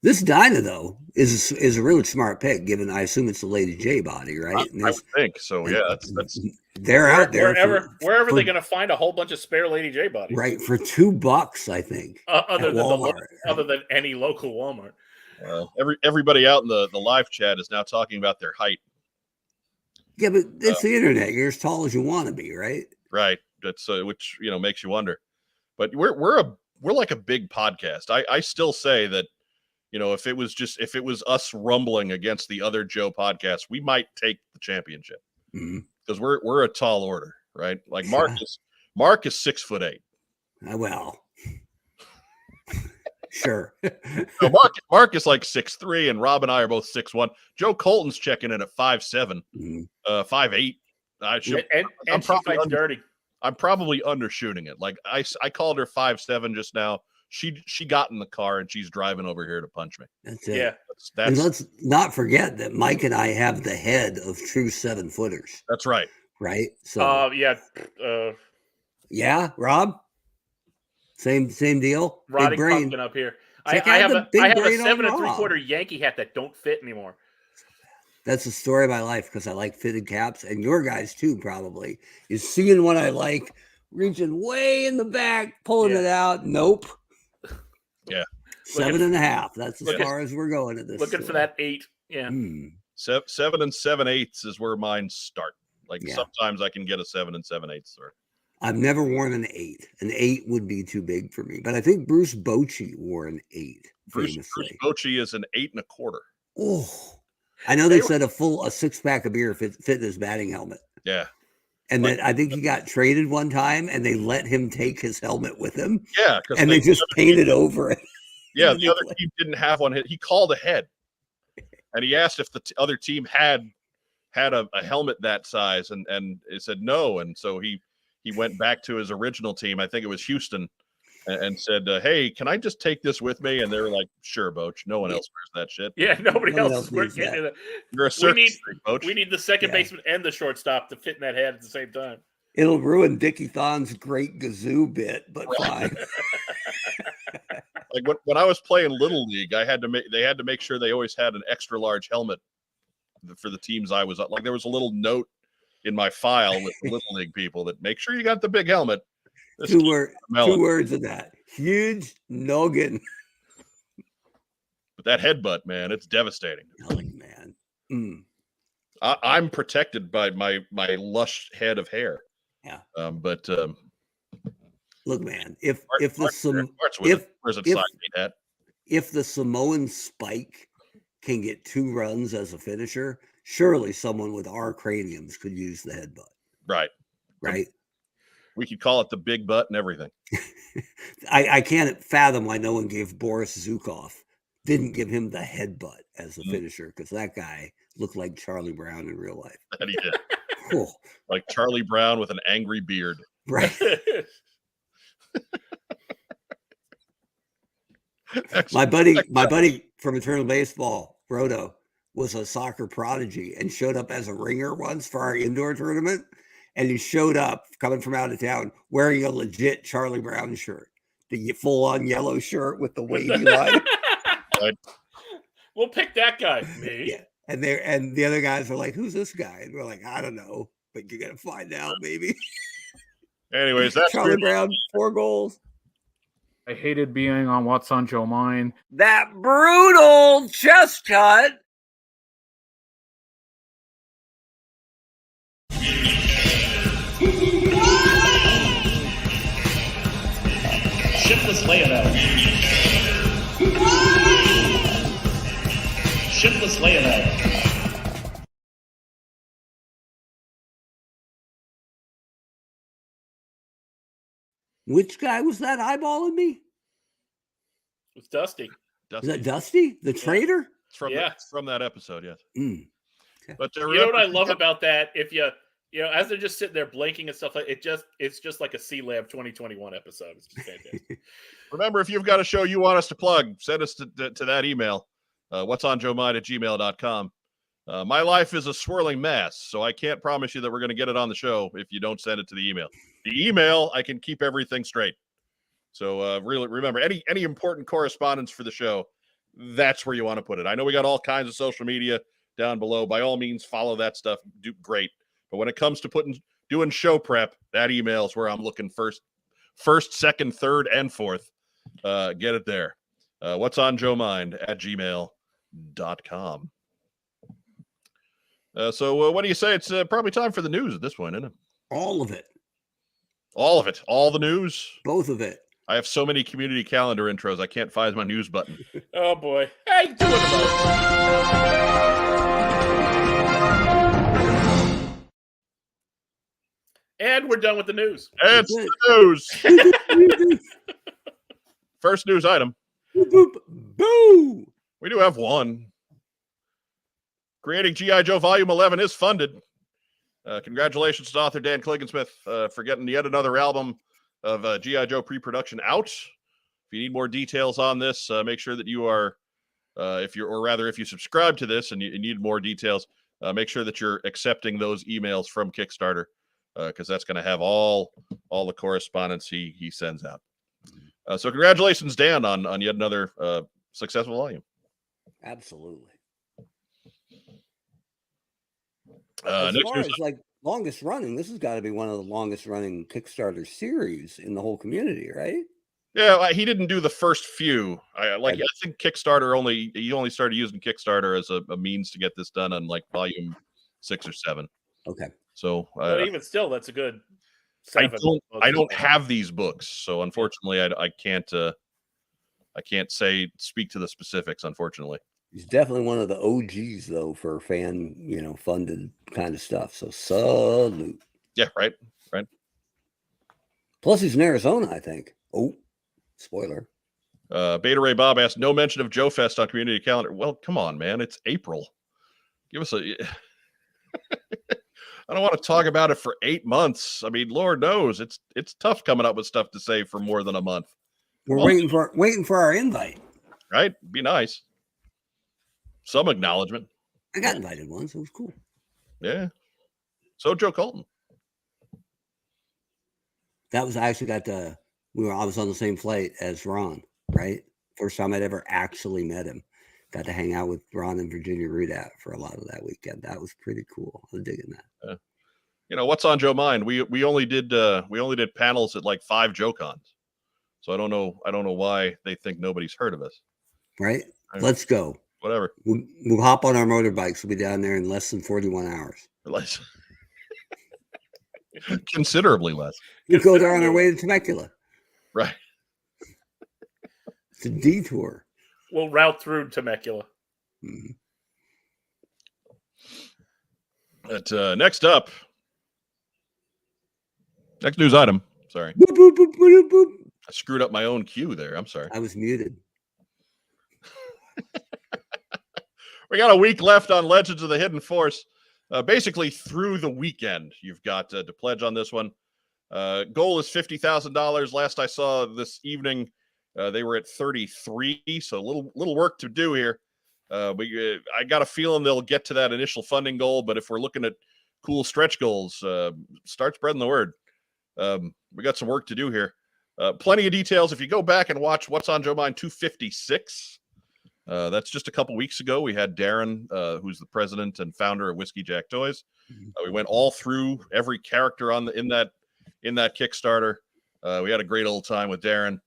This Dinah though is a really smart pick, given I assume it's the Lady J body, right? I would think so. Yeah, that's they're out there wherever they're going to find a whole bunch of spare Lady J bodies, right, for $2, I think. Other than any local Walmart. Everybody out in the live chat is now talking about their height. Yeah, but it's the internet. You're as tall as you want to be, right? Right. That's which makes you wonder. But we're like a big podcast. I still say that. If it was us rumbling against the other Joe podcasts, we might take the championship because we're a tall order, right? Like Mark is 6'8". Well, sure. So Mark is like 6'3", and Rob and I are both 6'1". Joe Colton's checking in at 5'7", 5'8". I'm probably dirty. I'm probably undershooting it. Like I called her 5'7" just now. She got in the car and she's driving over here to punch me. That's it. Yeah. And let's not forget that Mike and I have the head of true 7-footers. That's right. Right. So yeah, Rob. Same deal. Rotting pumpkin up here. I have a 7 3/4 Yankee hat that don't fit anymore. That's the story of my life because I like fitted caps, and your guys too probably is seeing what I like, reaching way in the back, pulling it out. Nope. Yeah. 7.5. That's as far as we're going at this. Looking for that 8. Yeah. 7 7/8 is where mine start. Like sometimes I can get a 7 7/8. I've never worn an 8. An 8 would be too big for me, but I think Bruce Bochy wore an 8. Bruce Bochy is an 8 1/4. Oh, I know they said a 6-pack of beer fit in his batting helmet. Yeah. And then I think he got traded one time, and they let him take his helmet with him. Yeah, and they just painted over it. Yeah, the other team didn't have one. He called ahead, and he asked if the other team had a helmet that size, and it said no. And so he went back to his original team. I think it was Houston, and said, "Hey, can I just take this with me?" And they were like, "Sure, Boch. No one else wears that shit." Yeah, nobody else wears that. You're a circus freak, Boch. We need the second baseman and the shortstop to fit in that head at the same time. It'll ruin Dickie Thon's great Gazoo bit, but fine. Like when I was playing Little League, they had to make sure they always had an extra large helmet for the teams I was on. Like there was a little note in my file with Little League people that make sure you got the big helmet. Two words of that. Huge noggin. But that headbutt, man, it's devastating. Noggin, man. I'm protected by my lush head of hair. Yeah. Look, man, if the Samoan Spike can get 2 runs as a finisher, surely someone with our craniums could use the headbutt. Right. We could call it the big butt and everything. I can't fathom why no one gave Boris didn't give him the headbutt as a finisher, because that guy looked like Charlie Brown in real life. That he did. Like Charlie Brown with an angry beard. Right. My buddy from Eternal Baseball, Roto, was a soccer prodigy and showed up as a ringer once for our indoor tournament. And he showed up coming from out of town wearing a legit Charlie Brown shirt, the full-on yellow shirt with the wavy line. Right. We'll pick that guy. Me. Yeah. And the other guys are like, "Who's this guy?" And we're like, "I don't know, but you're gonna find out, maybe." Anyways, that's Charlie Brown, 4 goals. I hated being on What's on Joe Mind. That brutal chest cut. Shipless layabout. Shipless layabout. Which guy was that eyeballing me? It's Dusty. Is that Dusty, the trader? It's from that episode, yes. Okay. But you know what I love about that? If you as they're just sitting there blinking and stuff like it's just like a C-Lab 2021 episode. It's just fantastic. Remember, if you've got a show you want us to plug, send us to that email, whatsonjoemind@gmail.com. My life is a swirling mess, so I can't promise you that we're going to get it on the show if you don't send it to the email. The email, I can keep everything straight. So really remember, any important correspondence for the show, that's where you want to put it. I know we got all kinds of social media down below. By all means, follow that stuff. Do great. But when it comes to doing show prep, that email is where I'm looking first, second, third, and fourth. Get it there. What's on Joe Mind at gmail.com. So what do you say? It's probably time for the news at this point, isn't it? All of it. All of it. All the news. Both of it. I have so many community calendar intros. I can't find my news button. Oh boy. Hey, do it. And we're done with the news. It's the news. First news item. Boo! We do have one. Creating GI Joe Volume 11 is funded. Congratulations to author Dan Klingensmith for getting yet another album of GI Joe pre-production out. If you need more details on this, make sure that you are, if you subscribe to this and you need more details, make sure that you're accepting those emails from Kickstarter, because that's going to have all the correspondence he sends out. So congratulations, Dan, on yet another successful volume. Absolutely. As far as like longest running, this has got to be one of the longest running Kickstarter series in the whole community, right? Yeah, he didn't do the first few. I think Kickstarter only started using Kickstarter as a means to get this done on like volume 6 or 7. Okay. So But even still, that's a good 7. I don't have these books, so unfortunately I can't speak to the specifics, unfortunately. He's definitely one of the OGs though for fan, funded kind of stuff. So salute. Yeah, right. Plus he's in Arizona, I think. Oh, spoiler. Beta Ray Bob asked, no mention of Joe Fest on community calendar. Well, come on, man. It's April. Give us I don't want to talk about it for 8 months. I mean, Lord knows it's tough coming up with stuff to say for more than a month. We're waiting for our invite. Right? Be nice. Some acknowledgement. I got invited once. It was cool. Yeah. So Joe Colton. That was, I actually got I was on the same flight as Ron, right? First time I'd ever actually met him. Got to hang out with Ron and Virginia Rudat for a lot of that weekend. That was pretty cool. I was digging that. What's on Joe Mind? We only did panels at like 5 Joe Cons. So I don't know why they think nobody's heard of us. Right? Let's go. Whatever. We'll hop on our motorbikes. We'll be down there in less than 41 hours. Less. Considerably less. We'll go there on our way to Temecula. Right. It's a detour. We'll route through Temecula. Mm-hmm. But next up. Next news item. Sorry. Boop, boop, boop, boop, boop. I screwed up my own cue there. I'm sorry. I was muted. We got a week left on Legends of the Hidden Force. Basically, through the weekend, you've got to pledge on this one. Goal is $50,000. Last I saw this evening, they were at 33, so a little work to do here. I got a feeling they'll get to that initial funding goal, but if we're looking at cool stretch goals, start spreading the word. We got some work to do here. Plenty of details. If you go back and watch What's on Joe Mind 256, that's just a couple weeks ago. We had Darren, who's the president and founder of Whiskey Jack Toys. We went all through every character in that Kickstarter. We had a great old time with Darren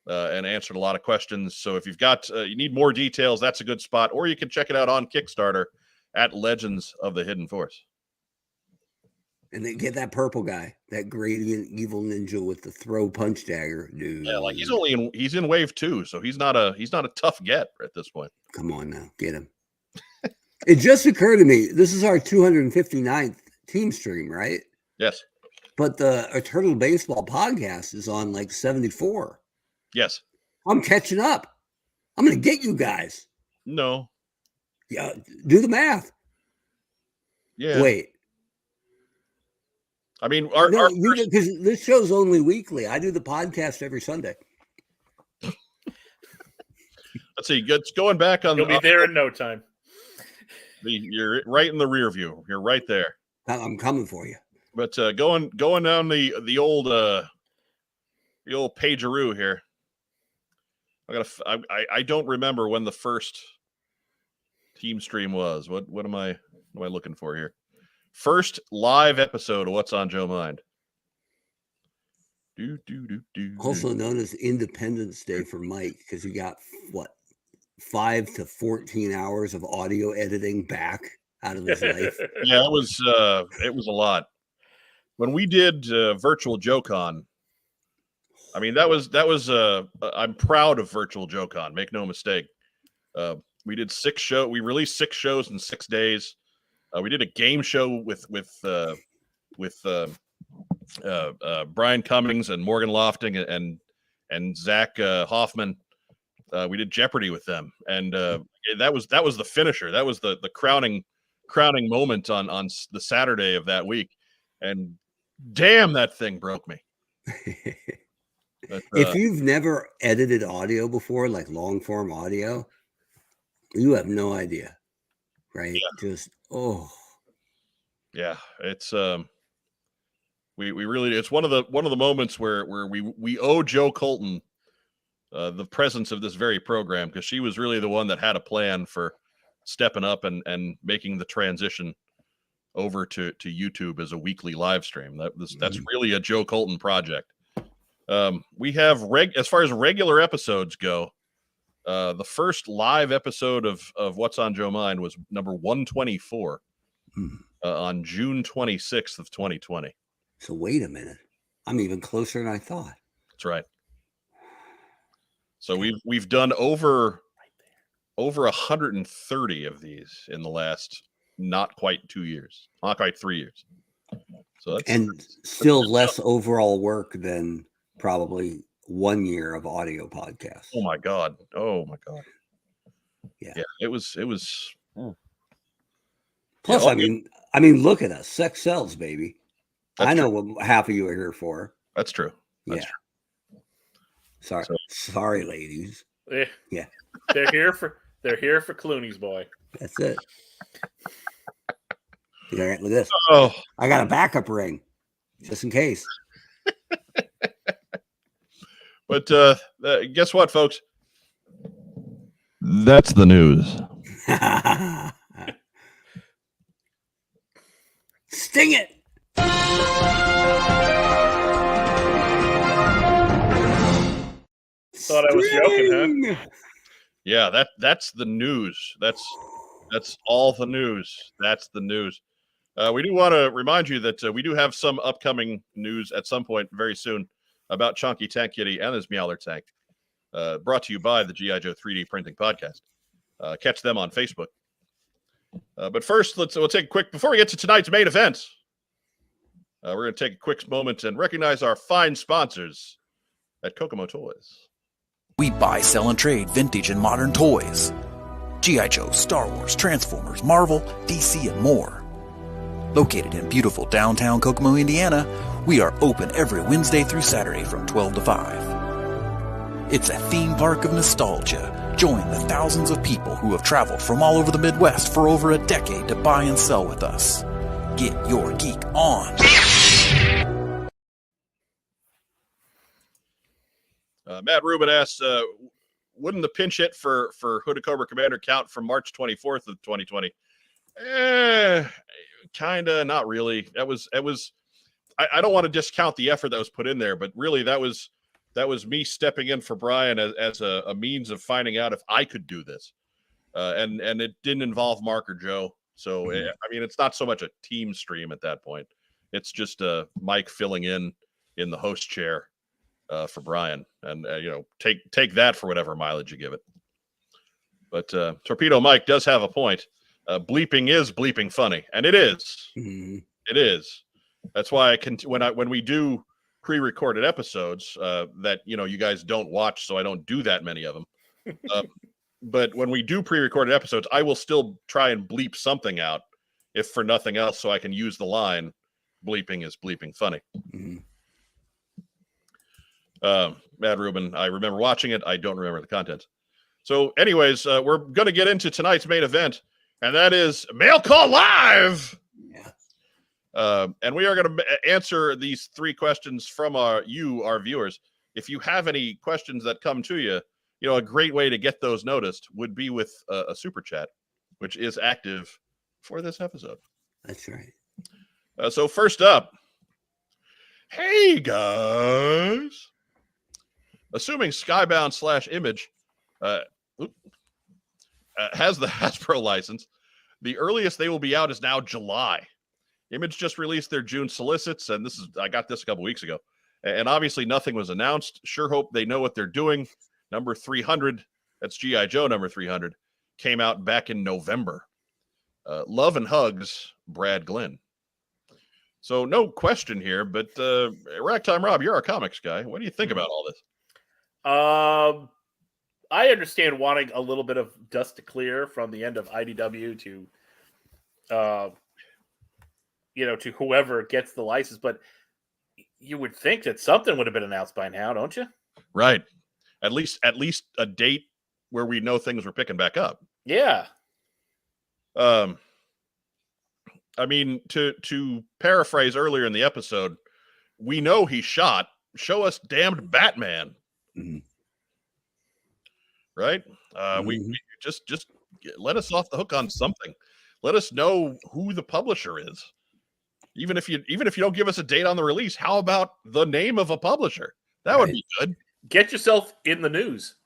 and answered a lot of questions. So if you've got you need more details, that's a good spot. Or you can check it out on Kickstarter at Legends of the Hidden Force. And then get that purple guy, that gradient evil ninja with the throw punch dagger, dude. Yeah, like he's in wave 2, so he's not a tough get at this point. Come on now, get him. It just occurred to me, this is our 259th TeamStream, right? Yes. But the Eternal Baseball podcast is on like 74. Yes. I'm catching up. I'm gonna get you guys. No. Yeah, do the math. Yeah. Wait. I mean, because this show's only weekly. I do the podcast every Sunday. Let's see. It's going back on. You'll be there in no time. You're right in the rear view. You're right there. I'm coming for you. But going down the old pageroo here. I don't remember when the first TeamStream was. What am I looking for here? First live episode of What's on Joe Mind. Also known as Independence Day for Mike, because he got what 5 to 14 hours of audio editing back out of his life. Yeah, it was a lot. When we did virtual JoeCon, I mean that was I'm proud of virtual JoeCon. Make no mistake. We did 6 shows. We released 6 shows in 6 days. We did a game show with Brian Cummings and Morgan Lofting and Zach Hoffman. We did Jeopardy with them, and that was the finisher. That was the crowning moment on the Saturday of that week. And damn, that thing broke me. But, if you've never edited audio before, like long form audio, you have no idea, right? Yeah. Just yeah, it's we really, it's one of the moments where we owe Joe Colton the presence of this very program, because she was really the one that had a plan for stepping up and making the transition over to YouTube as a weekly live stream. That's really a Joe Colton project. We have as far as regular episodes go, the first live episode of What's on Joe Mind was number 124 on June 26th of 2020. So wait a minute, I'm even closer than I thought. That's right. So we've done over 130 of these in the last not quite 2 years, not quite 3 years. So that's still less overall work than probably 1 year of audio podcasts. Oh my god. Yeah. It was. Plus, yeah, I mean, look at us, sex sells, baby. I know what half of you are here for. That's true. That's true. Sorry, ladies. Yeah. They're here for Clooney's boy. That's it. All right, look at this. Oh, I got a backup ring just in case. But guess what, folks? That's the news. Sting it. Thought I was joking, huh? Yeah, that's the news. That's all the news. That's the news. We do want to remind you that we do have some upcoming news at some point very soon about Chunky Tank Kitty and his Meowler Tank, brought to you by the GI Joe 3D Printing Podcast. Catch them on Facebook. But first, we'll take a quick, before we get to tonight's main event, we're going to take a quick moment and recognize our fine sponsors at Kokomo Toys. We buy, sell, and trade vintage and modern toys. G.I. Joe, Star Wars, Transformers, Marvel, DC, and more. Located in beautiful downtown Kokomo, Indiana, we are open every Wednesday through Saturday from 12 to 5. It's a theme park of nostalgia. Join the thousands of people who have traveled from all over the Midwest for over a decade to buy and sell with us. Get your geek on. Matt Rubin asks, wouldn't the pinch hit for Hooded Cobra Commander count from March 24th of 2020? Kinda, not really. That was I don't want to discount the effort that was put in there, but really that was me stepping in for Brian as a means of finding out if I could do this. And it didn't involve Mark or Joe. So, I mean, it's not so much a team stream at that point. It's just Mike filling in the host chair for Brian, and take that for whatever mileage you give it. But Torpedo Mike does have a point. Bleeping is bleeping funny, and it is. Mm-hmm. It is. That's why when we do pre-recorded episodes that you guys don't watch, so I don't do that many of them. But when we do pre-recorded episodes, I will still try and bleep something out, if for nothing else, so I can use the line "bleeping is bleeping funny." Mm-hmm. Mad Rubin, I remember watching it. I don't remember the content. So anyways, we're going to get into tonight's main event, and that is Mail Call Live. Yeah. And we are going to answer these 3 questions from our viewers. If you have any questions that come to you, a great way to get those noticed would be with a super chat, which is active for this episode. That's right. So first up, hey guys, assuming Skybound / Image has the Hasbro license, the earliest they will be out is now July. Image just released their June solicits, and I got this a couple weeks ago, and obviously nothing was announced. Sure hope they know what they're doing. Number 300, that's GI Joe number 300, came out back in November. Love and hugs, Brad Glenn. So no question here, but Ragtime Rob, you're our comics guy. What do you think about all this? I understand wanting a little bit of dust to clear from the end of IDW to, to whoever gets the license, but you would think that something would have been announced by now, don't you? Right. At least a date where we know things were picking back up. Yeah. I mean, to paraphrase earlier in the episode, we know he shot. Show us damned Batman. Mm-hmm. Right? We just let us off the hook on something. Let us know who the publisher is. Even if you don't give us a date on the release, how about the name of a publisher? That would be good. Get yourself in the news.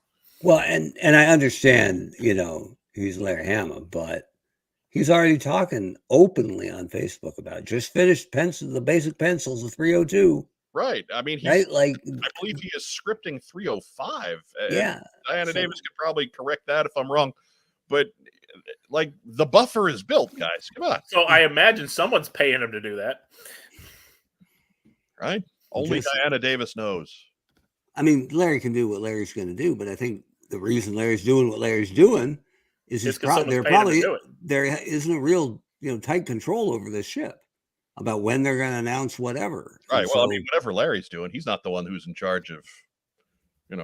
Well, and I understand, he's Larry Hama, but he's already talking openly on Facebook about it. Just finished the basic pencils of 302. Right. I mean, I believe he is scripting 305. Yeah. Diana Davis could probably correct that if I'm wrong. But the buffer is built, guys. Come on. So I imagine someone's paying him to do that. Right? Only Diana Davis knows. I mean, Larry can do what Larry's going to do, but I think the reason Larry's doing what Larry's doing is there isn't a real, tight control over this ship about when they're going to announce whatever. Right. Well, whatever Larry's doing, he's not the one who's in charge of,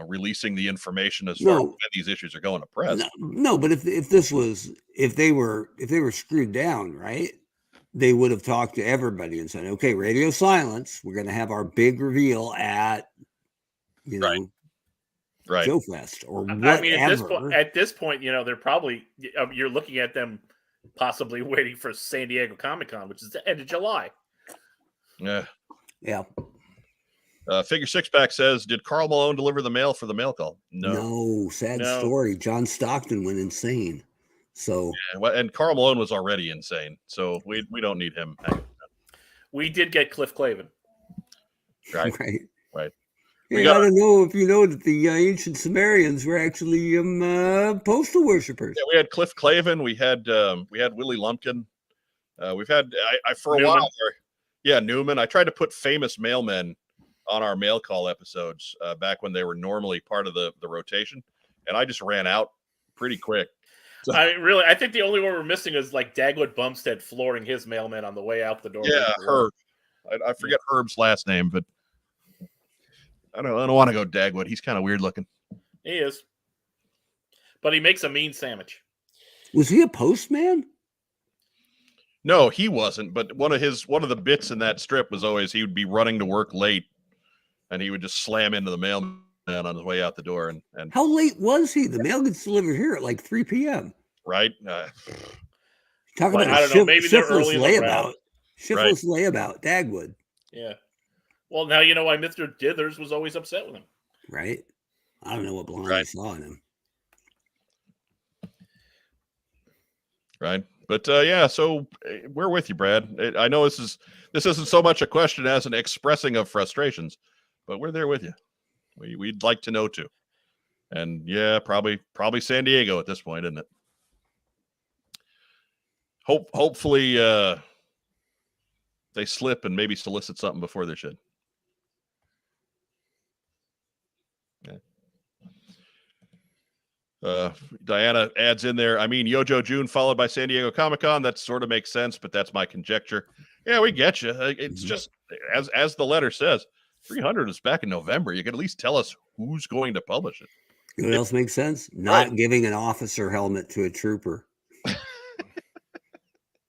releasing the information as far as when these issues are going to press. No, but if they were screwed down, right, they would have talked to everybody and said, okay, radio silence. We're going to have our big reveal at, right. Joe Fest or whatever. I mean, at this point, they're probably, you're looking at them possibly waiting for San Diego Comic-Con, which is the end of July. Yeah. Yeah. Figure Six Pack says, did Karl Malone deliver the mail for the mail call? No, sad story. John Stockton went insane. So and Karl Malone was already insane. So we don't need him. We did get Cliff Clavin. Right. I don't know if you know that the ancient Sumerians were actually postal worshippers. Yeah, we had Cliff Clavin. We had Willie Lumpkin. We've had for a while there. Newman. I tried to put famous mailmen on our mail call episodes back when they were normally part of the rotation, and I just ran out pretty quick. So, I think the only one we're missing is Dagwood Bumstead flooring his mailman on the way out the door. Yeah, Herb. I forget Herb's last name, but I don't want to go Dagwood. He's kind of weird looking. He is, but he makes a mean sandwich. Was he a postman? No, he wasn't. But one of the bits in that strip was always he would be running to work late, and he would just slam into the mailman on his way out the door. And how late was he? The mail gets delivered here at 3 p.m. Right. Talk about I don't know. Maybe they're early layabout. Shiftless layabout. Dagwood. Yeah. Well, now you know why Mr. Dithers was always upset with him. Right. I don't know what blind he saw in him. Right. But so we're with you, Brad. I know this isn't so much a question as an expressing of frustrations, but we're there with you. We'd like to know too. And yeah, probably San Diego at this point, isn't it? Hopefully they slip and maybe solicit something before they should. Diana adds in there, I mean, Yojo June followed by San Diego Comic-Con. That sort of makes sense, but that's my conjecture. Yeah, we get you. It's just, as the letter says, 300 is back in November. You can at least tell us who's going to publish it. You know what else makes sense? Not giving an officer helmet to a trooper.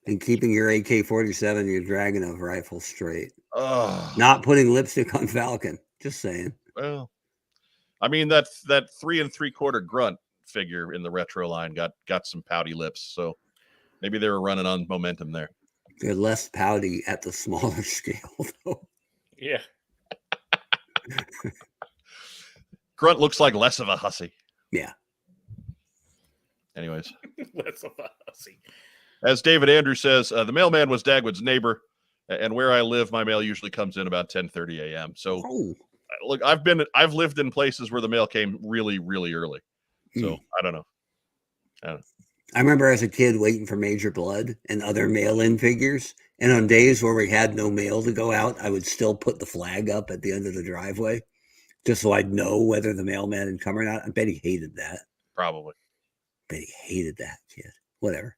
And keeping your AK-47, your Dragunov rifle straight. Oh. Not putting lipstick on Falcon. Just saying. Well, I mean, that 3 3/4 grunt figure in the retro line got some pouty lips, so maybe they were running on momentum there. They're less pouty at the smaller scale, though. Yeah. Grunt looks like less of a hussy. Yeah. Anyways, Less of a hussy. as David Andrews says, the mailman was Dagwood's neighbor, and where I live, my mail usually comes in about 10:30 a.m. So, look, I've lived in places where the mail came really, really early. So I don't know. I remember as a kid waiting for Major Blood and other mail-in figures, and on days where we had no mail to go out, I would still put the flag up at the end of the driveway, just so I'd know whether the mailman had come or not. I bet he hated that. Probably. Bet he hated that kid. Whatever.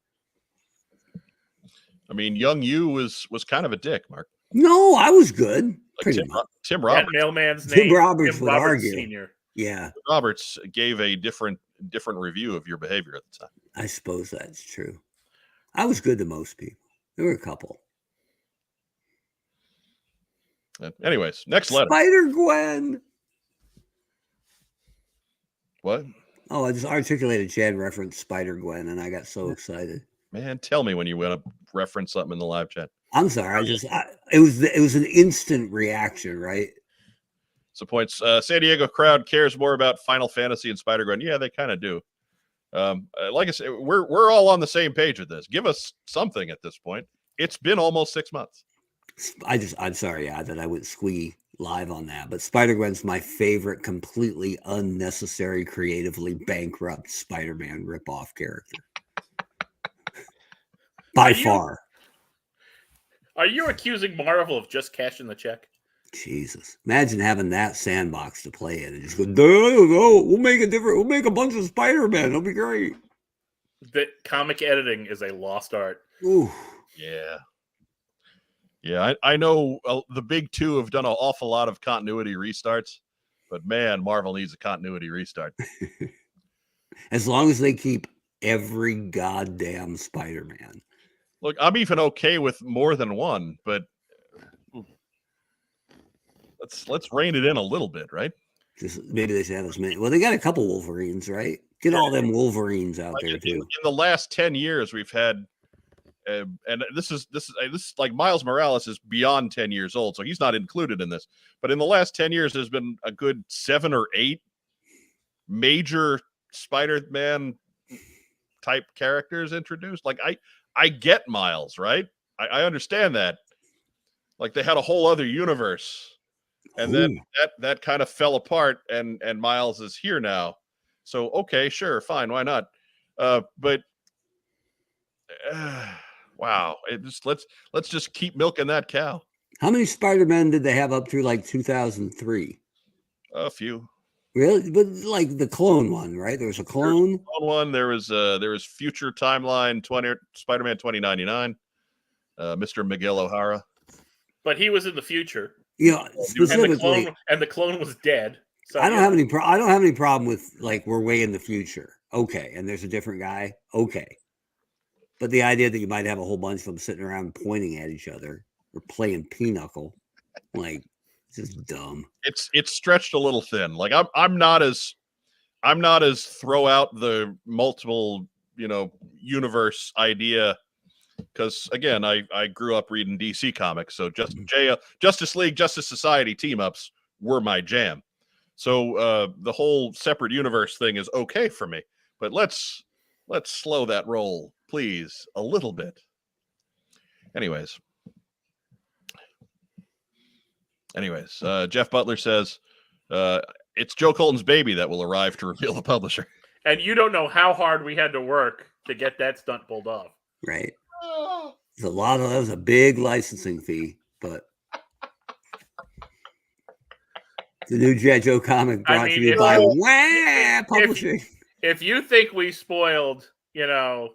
I mean, young you was kind of a dick, Mark. No, I was good. Like Pretty much. Tim That Roberts. mailman's Tim name. Roberts Tim would Roberts argue. Sr. Yeah, Roberts gave a different review of your behavior at the time. I suppose that's true. I was good to most people. There were a couple. Anyways, next letter. Spider-Gwen. What? Oh, I just articulated Chad referenced Spider-Gwen, and I got so excited. Man, tell me when you want to reference something in the live chat. I'm sorry. It was an instant reaction, right? So points. San Diego crowd cares more about Final Fantasy and Spider-Gwen. Yeah, they kind of do. Like I said, we're all on the same page with this. Give us something at this point. It's been almost 6 months. I'm sorry, that I went squee live on that, but Spider-Gwen's my favorite, completely unnecessary, creatively bankrupt Spider-Man ripoff character. By far. Are you accusing Marvel of just cashing the check? Jesus. Imagine having that sandbox to play in and just go, no, we'll make a bunch of Spider-Man. It'll be great. That comic editing is a lost art. Ooh. Yeah. Yeah, I know the big two have done an awful lot of continuity restarts, but man, Marvel needs a continuity restart. As long as they keep every goddamn Spider-Man. Look, I'm even okay with more than one, but let's rein it in a little bit, right? Just maybe they should have as many. Well, they got a couple Wolverines, right? Get all them Wolverines out there too. In the last 10 years, we've had, and this is like Miles Morales is beyond 10 years old, so he's not included in this. But in the last 10 years, there's been a good 7 or 8 major Spider-Man type characters introduced. Like I get Miles, right? I understand that. Like they had a whole other universe, and then that kind of fell apart, and Miles is here now. So okay, sure, fine, why not? But wow, let's just keep milking that cow. How many Spider-Men did they have up through like 2003? A few. Really? But like the clone one, right? There was a clone. One. There was Future Timeline 20 Spider-Man 2099. Mr. Miguel O'Hara. But he was in the future. Yeah, specifically. And the clone was dead. So I don't have any problem with like we're way in the future. Okay, and there's a different guy. Okay, but the idea that you might have a whole bunch of them sitting around pointing at each other or playing pinochle, like, just dumb. It's stretched a little thin. Like I'm not as throw out the multiple universe idea, because again I grew up reading DC comics, so Justice League, Justice Society team ups were my jam. So the whole separate universe thing is okay for me, but let's slow that roll, please, a little bit. Anyways, Jeff Butler says it's Joe Colton's baby that will arrive to reveal the publisher. And you don't know how hard we had to work to get that stunt pulled off. Right. That was a big licensing fee, but the new G.I. Joe comic brought to you by Wah Publishing. If you think we spoiled, the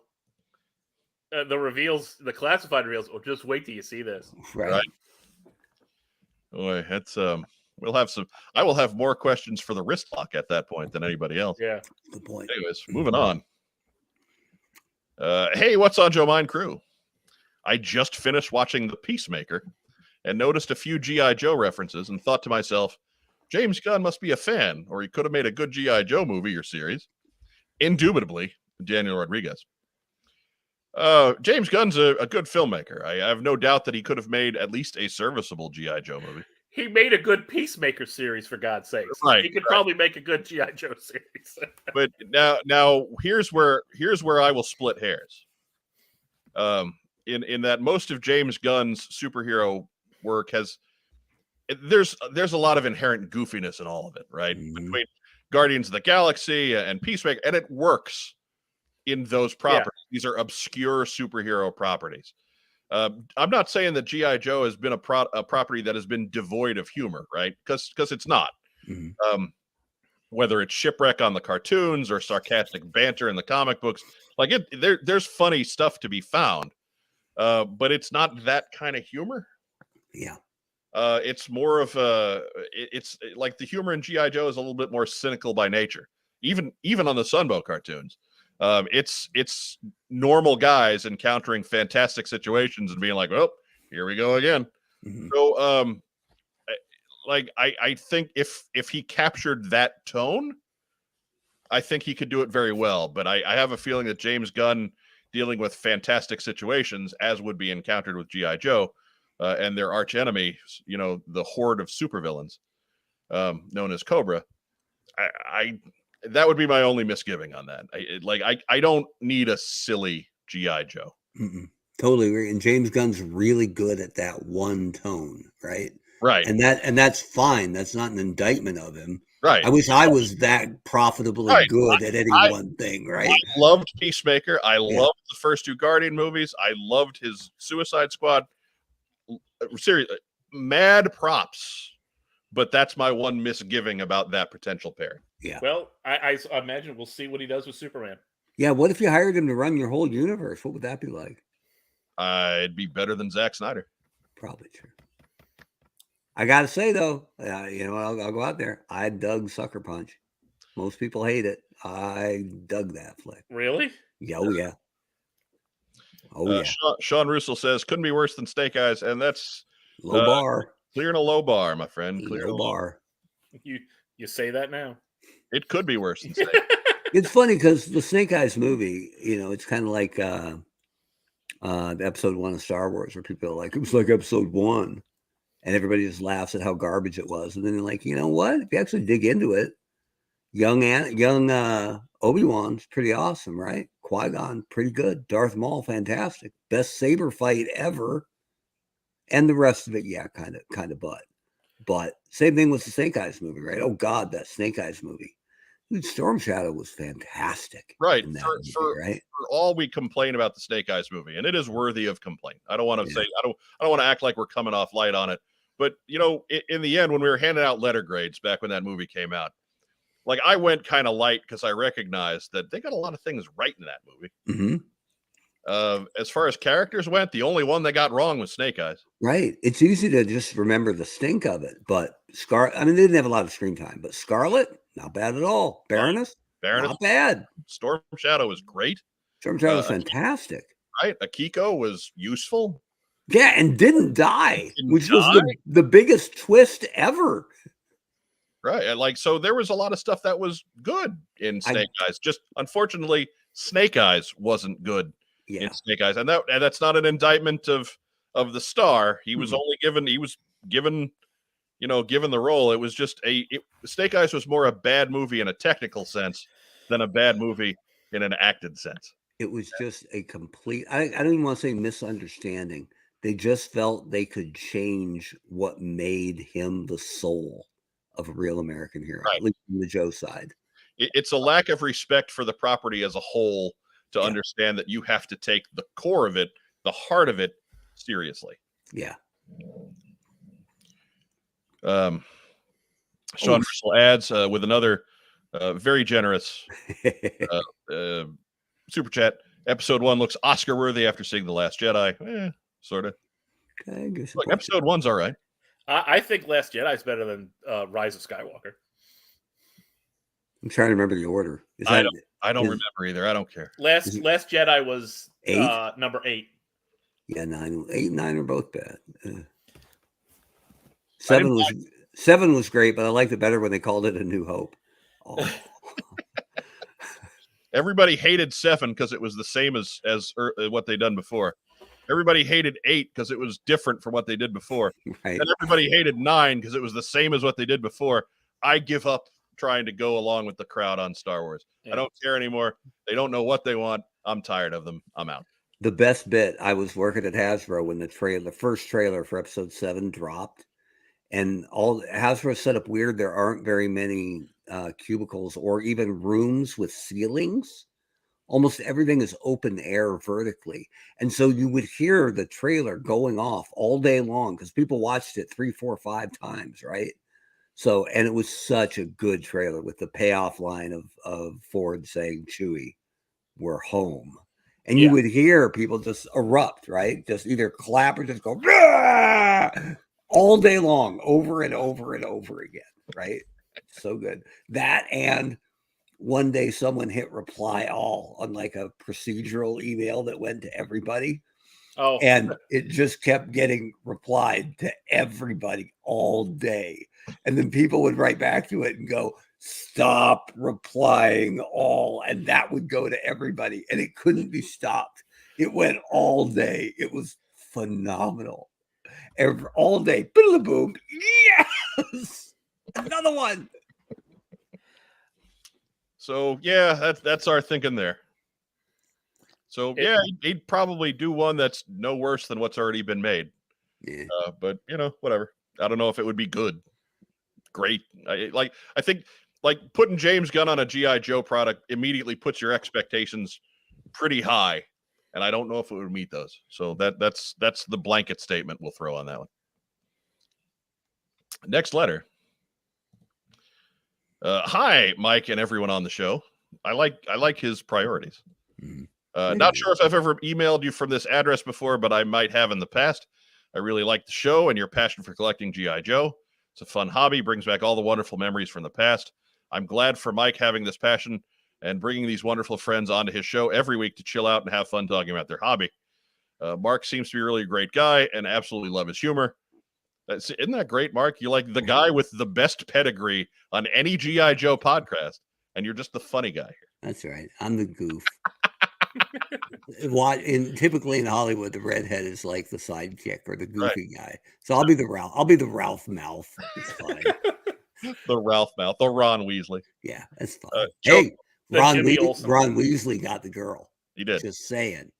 reveals, the classified reveals, well, just wait till you see this. Right. Boy, that's I will have more questions for the wrist lock at that point than anybody else. Yeah. Good point. Anyways, moving on. Hey, what's on Joe Mind crew? I just finished watching The Peacemaker and noticed a few G.I. Joe references and thought to myself, James Gunn must be a fan, or he could have made a good G.I. Joe movie or series. Indubitably, Daniel Rodriguez. James Gunn's a good filmmaker. I have no doubt that he could have made at least a serviceable G.I. Joe movie. He made a good Peacemaker series, for God's sakes. Right, He could probably make a good G.I. Joe series. But now here's where I will split hairs. In that most of James Gunn's superhero work there's a lot of inherent goofiness in all of it, right? Mm-hmm. Between Guardians of the Galaxy and Peacemaker, and it works in those properties. Yeah. These are obscure superhero properties. I'm not saying that G.I. Joe has been a property that has been devoid of humor, right? Because it's not. Mm-hmm. Whether it's shipwreck on the cartoons or sarcastic banter in the comic books, like there's funny stuff to be found, but it's not that kind of humor. Yeah. It's more of it's like the humor in G.I. Joe is a little bit more cynical by nature. Even on the Sunbow cartoons, it's normal guys encountering fantastic situations and being like, "Oh, here we go again." Mm-hmm. So, I think if he captured that tone, I think he could do it very well. But I have a feeling that James Gunn dealing with fantastic situations, as would be encountered with G.I. Joe. And their arch enemy, the horde of supervillains, known as Cobra. That would be my only misgiving on that. I don't need a silly G.I. Joe. Mm-mm. Totally agree. And James Gunn's really good at that one tone, right? Right. And that's fine. That's not an indictment of him. Right. I wish I was that profitably good at any one thing, right? I loved Peacemaker. I loved the first two Guardian movies. I loved his Suicide Squad. Seriously, mad props, but that's my one misgiving about that potential pair. Yeah. Well, I imagine we'll see what he does with Superman. Yeah. What if you hired him to run your whole universe? What would that be like? It'd be better than Zack Snyder. Probably true. I gotta say though, I'll go out there. I dug Sucker Punch. Most people hate it. I dug that flick. Really? Yeah. Oh yeah. Oh yeah. Sean Russell says couldn't be worse than Snake Eyes, and that's low bar. Clearing a low bar, my friend. Clearing low bar. You say that now. It could be worse than Snake Eyes. It's funny because the Snake Eyes movie, it's kind of like the episode 1 of Star Wars, where people are like, it was like episode 1, and everybody just laughs at how garbage it was, and then they're like, you know what? If you actually dig into it, young Obi-Wan's pretty awesome, right? Qui-Gon, pretty good. Darth Maul, fantastic. Best saber fight ever. And the rest of it, yeah, kind of But same thing with the Snake Eyes movie, right? Oh God, that Snake Eyes movie. Dude, Storm Shadow was fantastic. Right. Right. For all we complain about the Snake Eyes movie, and it is worthy of complaint. I don't want to say I don't want to act like we're coming off light on it. But in the end, when we were handing out letter grades back when that movie came out, like I went kind of light because I recognized that they got a lot of things right in that movie. Mm-hmm. As far as characters went, the only one they got wrong was Snake Eyes. Right. It's easy to just remember the stink of it, but they didn't have a lot of screen time, but Scarlet, not bad at all. Baroness, not bad. Storm Shadow was great. Storm Shadow was fantastic. Right. Akiko was useful. Yeah, and didn't die, which was the biggest twist ever. Right. So there was a lot of stuff that was good in Snake Eyes. Just unfortunately, Snake Eyes wasn't good in Snake Eyes. And that's not an indictment of the star. He was only given the role. It was just Snake Eyes was more a bad movie in a technical sense than a bad movie in an acted sense. It was just a complete, I don't even want to say misunderstanding. They just felt they could change what made him the soul of a real American hero, at least from the Joe side. It's a lack of respect for the property as a whole to understand that you have to take the core of it, the heart of it, seriously. Yeah. Sean Russell adds with another very generous super chat. Episode 1 looks Oscar worthy after seeing The Last Jedi. Sort of. Okay, like episode 1's all right. I think Last Jedi is better than Rise of Skywalker. I'm trying to remember the order. I don't remember either. I don't care. Last Jedi was 8? Number 8. Yeah, 9, 8, and 9 are both bad. 7 7 was great, but I liked it better when they called it A New Hope. Oh. Everybody hated 7 because it was the same as what they'd done before. Everybody hated 8 because it was different from what they did before. Right. And everybody hated 9 because it was the same as what they did before. I give up trying to go along with the crowd on Star Wars. Yeah. I don't care anymore. They don't know what they want. I'm tired of them. I'm out. The best bit, I was working at Hasbro when the first trailer for episode 7 dropped, and all Hasbro set up weird. There aren't very many cubicles or even rooms with ceilings. Almost everything is open air vertically. And so you would hear the trailer going off all day long because people watched it 3, 4, 5 times, right? So, and it was such a good trailer with the payoff line of Ford saying, Chewie, we're home. And you would hear people just erupt, right? Just either clap or just go all day long, over and over and over again, right? So good. That, and one day someone hit reply all on like a procedural email that went to everybody. Oh, and it just kept getting replied to everybody all day. And then people would write back to it and go, stop replying all. And that would go to everybody. And it couldn't be stopped. It went all day. It was phenomenal. All day. Boom. Yes. Another one. So, yeah, that's our thinking there. So, yeah, he'd probably do one that's no worse than what's already been made. Yeah. But, whatever. I don't know if it would be good. Great. I think putting James Gunn on a GI Joe product immediately puts your expectations pretty high, and I don't know if it would meet those. So that's the blanket statement we'll throw on that one. Next letter. Hi, Mike and everyone on the show. I like his priorities. Not sure if I've ever emailed you from this address before, but I might have in the past. I really like the show and your passion for collecting GI Joe. It's a fun hobby, brings back all the wonderful memories from the past. I'm glad for Mike having this passion and bringing these wonderful friends onto his show every week to chill out and have fun talking about their hobby. Mark seems to be really a great guy and absolutely love his humor. Isn't that great, Mark? You're like the guy with the best pedigree on any G.I. Joe podcast, and you're just the funny guy here. That's right. I'm the goof. Typically in Hollywood, the redhead is like the sidekick or the goofy guy. So I'll be the Ralph. I'll be the Ralph Mouth. It's fine. The Ralph Mouth. The Ron Weasley. Yeah, that's fine. Hey, Ron Weasley got the girl. He did. Just saying.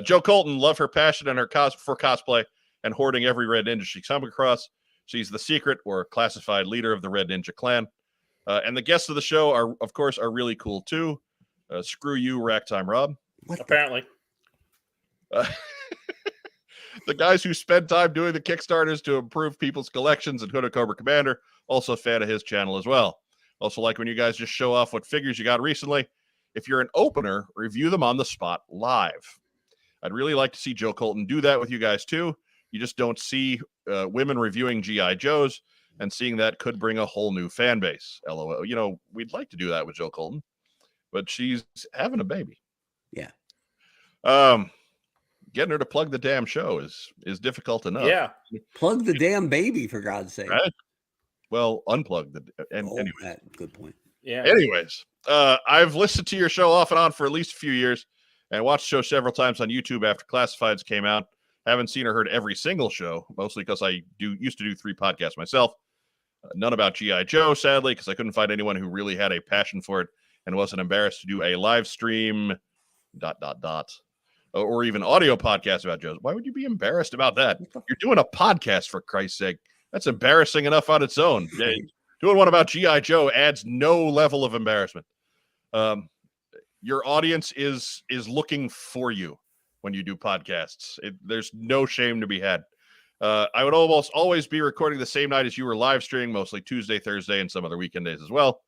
Joe Colton, love her passion and her for cosplay and hoarding every Red Ninja she comes across. She's the secret or classified leader of the Red Ninja clan. And the guests of the show are, of course, really cool too. Screw you, Racktime Rob. Apparently. The guys who spend time doing the Kickstarters to improve people's collections and Hood of Cobra Commander, also a fan of his channel as well. Also like when you guys just show off what figures you got recently. If you're an opener, review them on the spot live. I'd really like to see Joe Colton do that with you guys too. You just don't see women reviewing G.I. Joes, and seeing that could bring a whole new fan base. LOL. We'd like to do that with Joe Colton, but she's having a baby. Yeah. Getting her to plug the damn show is difficult enough. Yeah. Plug the damn baby, for God's sake. Right? Well, unplug the anyway. Good point. Yeah. Anyways, I've listened to your show off and on for at least a few years and watched the show several times on YouTube after Classifieds came out. Haven't seen or heard every single show, mostly because I used to do 3 podcasts myself. None about G.I. Joe, sadly, because I couldn't find anyone who really had a passion for it and wasn't embarrassed to do a live stream, ... or even audio podcast about Joe's. Why would you be embarrassed about that? You're doing a podcast, for Christ's sake. That's embarrassing enough on its own. Doing one about G.I. Joe adds no level of embarrassment. Your audience is looking for you when you do podcasts. There's no shame to be had. I would almost always be recording the same night as you were live streaming, mostly Tuesday, Thursday, and some other weekend days as well.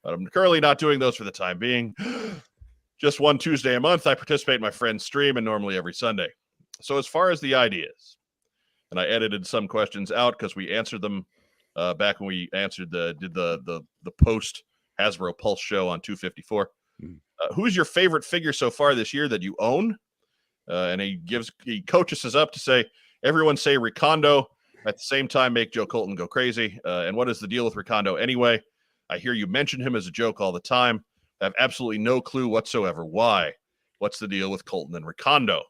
But I'm currently not doing those for the time being. Just one Tuesday a month, I participate in my friend's stream, and normally every Sunday. So as far as the ideas, and I edited some questions out because we answered them back when we did the post Hasbro Pulse show on 254. Who's your favorite figure so far this year that you own? And he coaches us up to say, everyone say Ricondo. At the same time, make Joe Colton go crazy. And what is the deal with Recondo anyway? I hear you mention him as a joke all the time. I have absolutely no clue whatsoever why. What's the deal with Colton and Recondo?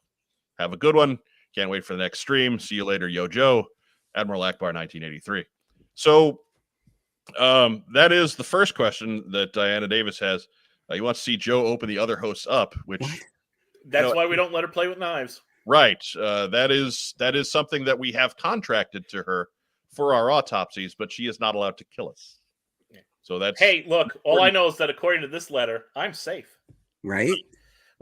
Have a good one. Can't wait for the next stream. See you later, Yo Joe. Admiral Akbar 1983. So that is the first question that Diana Davis has. You want to see Joe open the other hosts up, which that's why we don't let her play with knives. Right. That is something that we have contracted to her for our autopsies, but she is not allowed to kill us. So that's hey, look. All I know is that according to this letter, I'm safe. Right.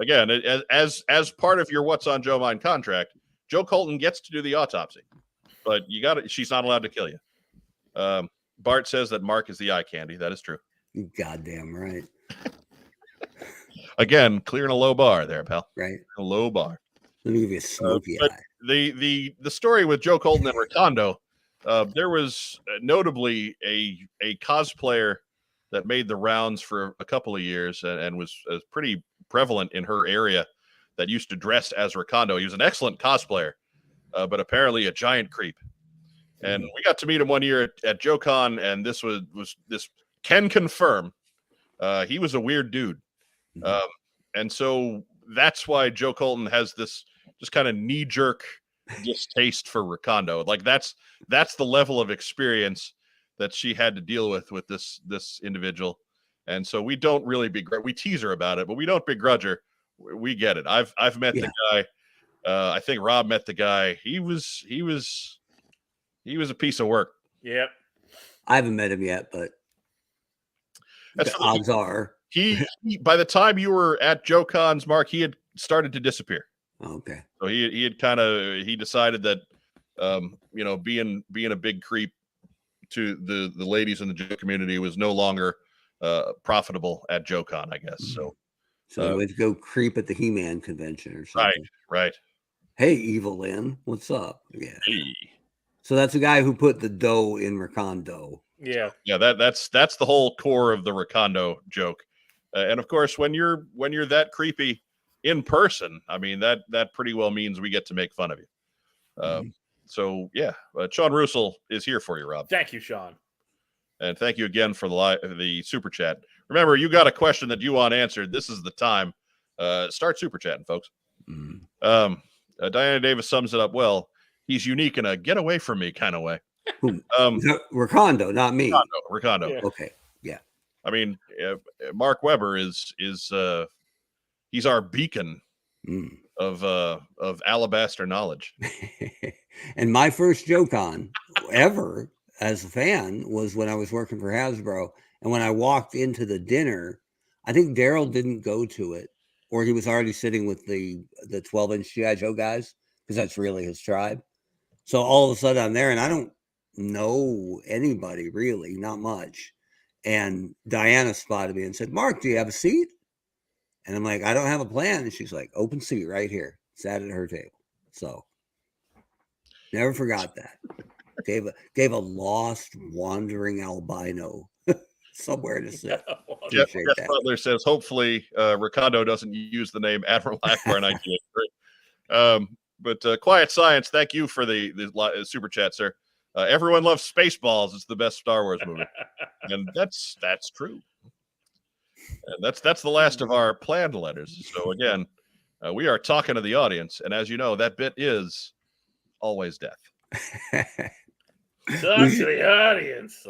Again, as part of your What's on Joe Mind contract, Joe Colton gets to do the autopsy, but she's not allowed to kill you. Bart says that Mark is the eye candy. That is true. Goddamn right. Again, clearing a low bar there, pal. Right. A low bar. Let me give you a smoky eye. The story with Joe Colton and Recondo, there was notably a cosplayer that made the rounds for a couple of years and was pretty prevalent in her area that used to dress as Recondo. He was an excellent cosplayer, but apparently a giant creep. And we got to meet him one year at JoeCon, and this can confirm he was a weird dude. And so that's why Joe Colton has this just kind of knee-jerk distaste for Recondo. Like that's the level of experience that she had to deal with this individual. And so we don't really begrudge. We tease her about it, but we don't begrudge her. We get it. I've met the guy. I think Rob met the guy. He was a piece of work. Yep. I haven't met him yet, but the odds are he by the time you were at JoeCon's, Mark, he had started to disappear. Okay. So he had he decided that being a big creep to the ladies in the Joe community was no longer profitable at JoeCon, I guess. So I went to go creep at the He-Man convention or something. Right. Hey, Evil Lynn, what's up? Yeah. Hey. So that's the guy who put the dough in Recondo. Yeah. That's the whole core of the Recondo joke. And of course, when you're that creepy in person, I mean that pretty well means we get to make fun of you. So yeah, Sean Russell is here for you, Rob. Thank you, Sean. And thank you again for the super chat. Remember, you got a question that you want answered. This is the time. Start super chatting, folks. Diana Davis sums it up well. He's unique in a get away from me kind of way. Recondo, not me. Recondo. Yeah. Okay. Yeah. I mean, Mark Weber is he's our beacon of alabaster knowledge. And my first JoeCon ever as a fan was when I was working for Hasbro. And when I walked into the dinner, I think Daryl didn't go to it, or he was already sitting with the 12-inch GI Joe guys, because that's really his tribe. So all of a sudden I'm there and I don't know anybody really, not much. And Diana spotted me and said, Mark, do you have a seat? And I'm like, I don't have a plan. And she's like, open seat right here. Sat at her table. So never forgot that. Gave a lost, wandering albino somewhere to sit. Jeff Butler says, hopefully Recondo doesn't use the name Admiral Akbar in 1983. But Quiet Science, thank you for the super chat, sir. Everyone loves Spaceballs. It's the best Star Wars movie. And that's true. And that's the last of our planned letters. So again, we are talking to the audience. And as you know, that bit is always death. Talk to the audience.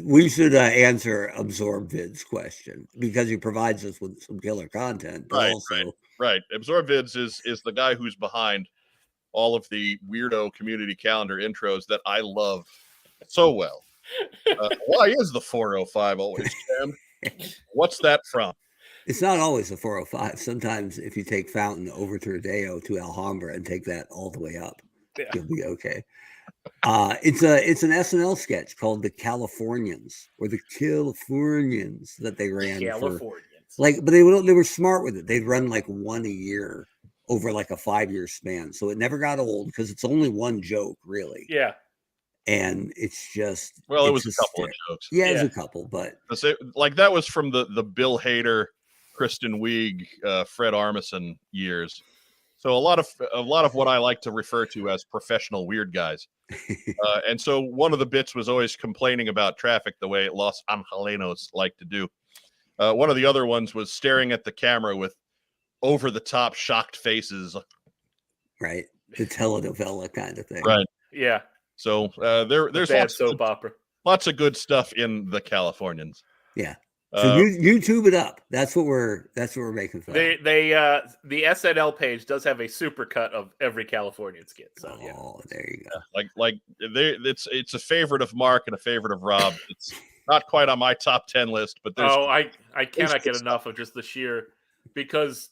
We should answer Absorb Vid's question, because he provides us with some killer content. But Right. Absorb Vids is the guy who's behind all of the weirdo community calendar intros that I love so well. Why is the 405 always jammed? What's that from? It's not always a 405. Sometimes if you take Fountain over to Rodeo to Alhambra and take that all the way up, you'll be okay. It's an SNL sketch called The Californians, or The Californians, that they ran for, but they were smart with it. They'd run like one a year over like a 5-year span, so it never got old because it's only one joke really. Yeah. And it's just it was a couple of jokes. Yeah, it was a couple, but like that was from the Bill Hader, Kristen Wiig, Fred Armisen years. So a lot of what I like to refer to as professional weird guys. And so one of the bits was always complaining about traffic the way Los Angelenos like to do. One of the other ones was staring at the camera with over the top shocked faces. Right. The telenovela kind of thing. Right. Yeah. So there's bad soap opera. Lots of good stuff in the Californians. Yeah. So YouTube it up. That's what we're making fun. The SNL page does have a super cut of every Californian skit. So there you go. It's a favorite of Mark and a favorite of Rob. It's not quite on my top 10 list, but there's I cannot get enough of just the sheer, because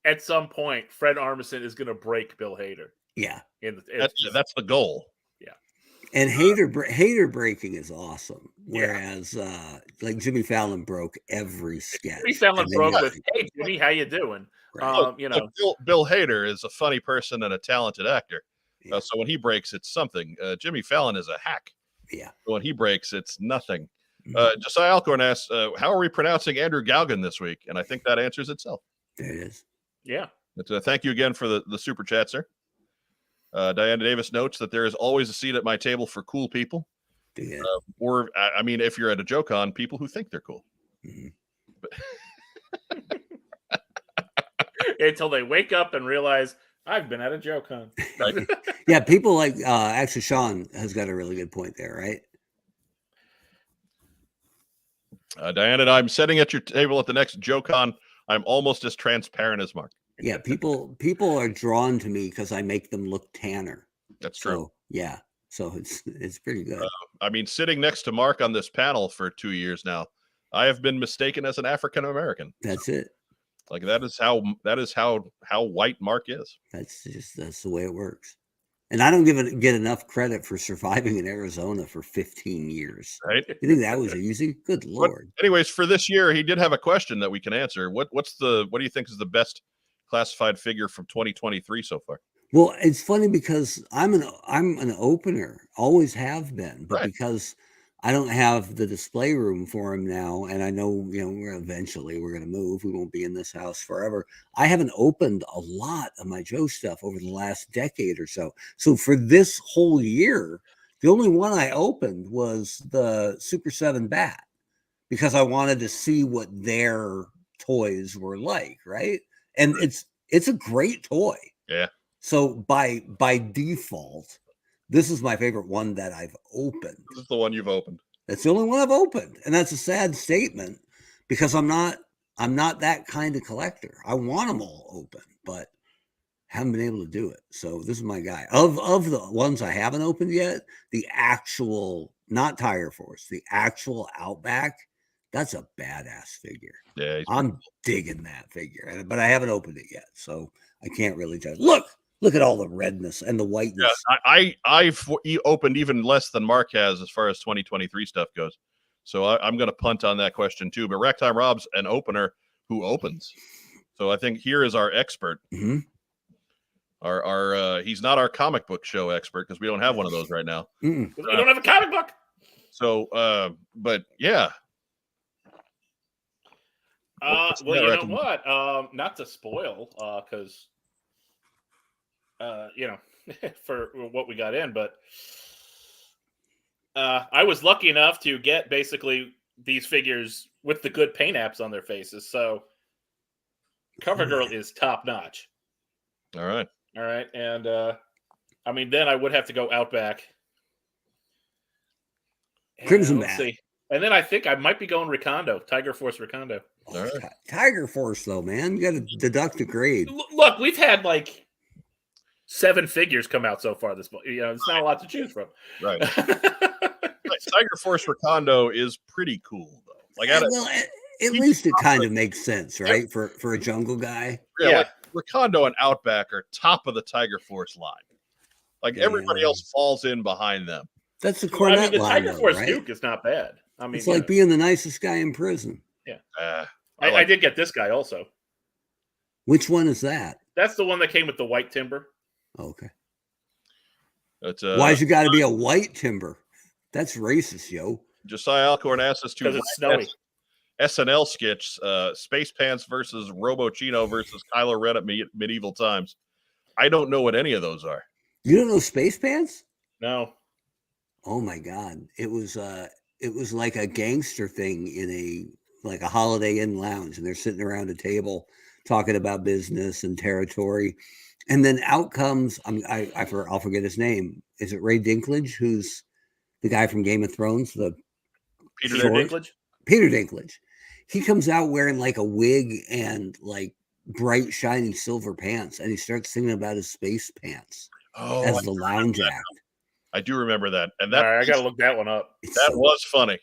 at some point Fred Armisen is going to break Bill Hader. Yeah, that's the goal. And hater breaking is awesome. Whereas like Jimmy Fallon broke every sketch. Jimmy Fallon broke with, "Hey Jimmy, how you doing?" Right. Bill Hader is a funny person and a talented actor. Yeah. So when he breaks, it's something. Jimmy Fallon is a hack. Yeah. When he breaks, it's nothing. Josiah Alcorn asks, how are we pronouncing Andrew Galgan this week? And I think that answers itself. There it is. Yeah. But, thank you again for the super chat, sir. Diana Davis notes that there is always a seat at my table for cool people. Yeah. Or, I mean, if you're at a JoeCon, people who think they're cool. Mm-hmm. Until they wake up and realize, I've been at a JoeCon. Right? Yeah, people like, actually, Sean has got a really good point there, right? Diana, I'm sitting at your table at the next JoeCon. I'm almost as transparent as Mark. Yeah, people are drawn to me because I make them look tanner. That's true. So, yeah, so it's pretty good. I mean, sitting next to Mark on this panel for 2 years now, I have been mistaken as an African American. That's it. Like that is how white Mark is. That's the way it works. And I don't get enough credit for surviving in Arizona for 15 years. Right? You think that was easy? Good Lord. But anyways, for this year, he did have a question that we can answer. What do you think is the best classified figure from 2023 so far? Well, it's funny because I'm an opener, always have been, but because I don't have the display room for him now, and I know we're going to move. We won't be in this house forever. I haven't opened a lot of my Joe stuff over the last decade or so. So for this whole year, the only one I opened was the Super 7 Bat, because I wanted to see what their toys were like, right? And it's a great toy. Yeah. So by default, this is my favorite one that I've opened. This is the one you've opened. That's the only one I've opened, and that's a sad statement because I'm not that kind of collector. I want them all open, but haven't been able to do it. So this is my guy. Of the ones I haven't opened yet, the actual, not Tiger Force, the actual Outback, that's a badass figure. Yeah, I'm digging that figure, but I haven't opened it yet, so I can't really judge. Look at all the redness and the whiteness. Yeah, I've opened even less than Mark has as far as 2023 stuff goes. So I'm going to punt on that question too. But Racktime Rob's an opener who opens. So I think here is our expert. Mm-hmm. Our he's not our comic book show expert because we don't have one of those right now. We don't have a comic book. So, but yeah. Well, you know what? Not to spoil, because for what we got in, but I was lucky enough to get basically these figures with the good paint apps on their faces. So CoverGirl is top notch. All right. And I mean, then I would have to go Outback. Crimson Bat. And then I think I might be going Recondo, Tiger Force Recondo. All right. Tiger Force, though, man. You got to deduct a grade. Look, we've had like 7 figures come out so far this month. It's not a lot to choose from. Right. Tiger Force Recondo is pretty cool, though. Like, at least it kind of makes sense, right? For a jungle guy. Yeah. Like Recondo and Outback are top of the Tiger Force line. Like everybody else falls in behind them. That's the Cornet the line, Tiger Force right? Duke is not bad. I mean, it's like being the nicest guy in prison. Yeah. I did get this guy also. Which one is that? That's the one that came with the white timber. Okay. Why's you got to be a white timber? That's racist, yo. Josiah Alcorn asked us to because it's snowy. SNL sketch, Space Pants versus Robo Chino versus Kylo Ren at medieval times. I don't know what any of those are. You don't know Space Pants? No. Oh my God. It was like a gangster thing in a Holiday Inn lounge, and they're sitting around a table talking about business and territory. And then out comes, I'll forget his name. Is it Ray Dinklage, who's the guy from Game of Thrones? Peter Dinklage? Peter Dinklage. He comes out wearing like a wig and like bright, shiny silver pants, and he starts singing about his space pants as the lounge act. I do remember that. And all right, I got to look that one up. That was funny.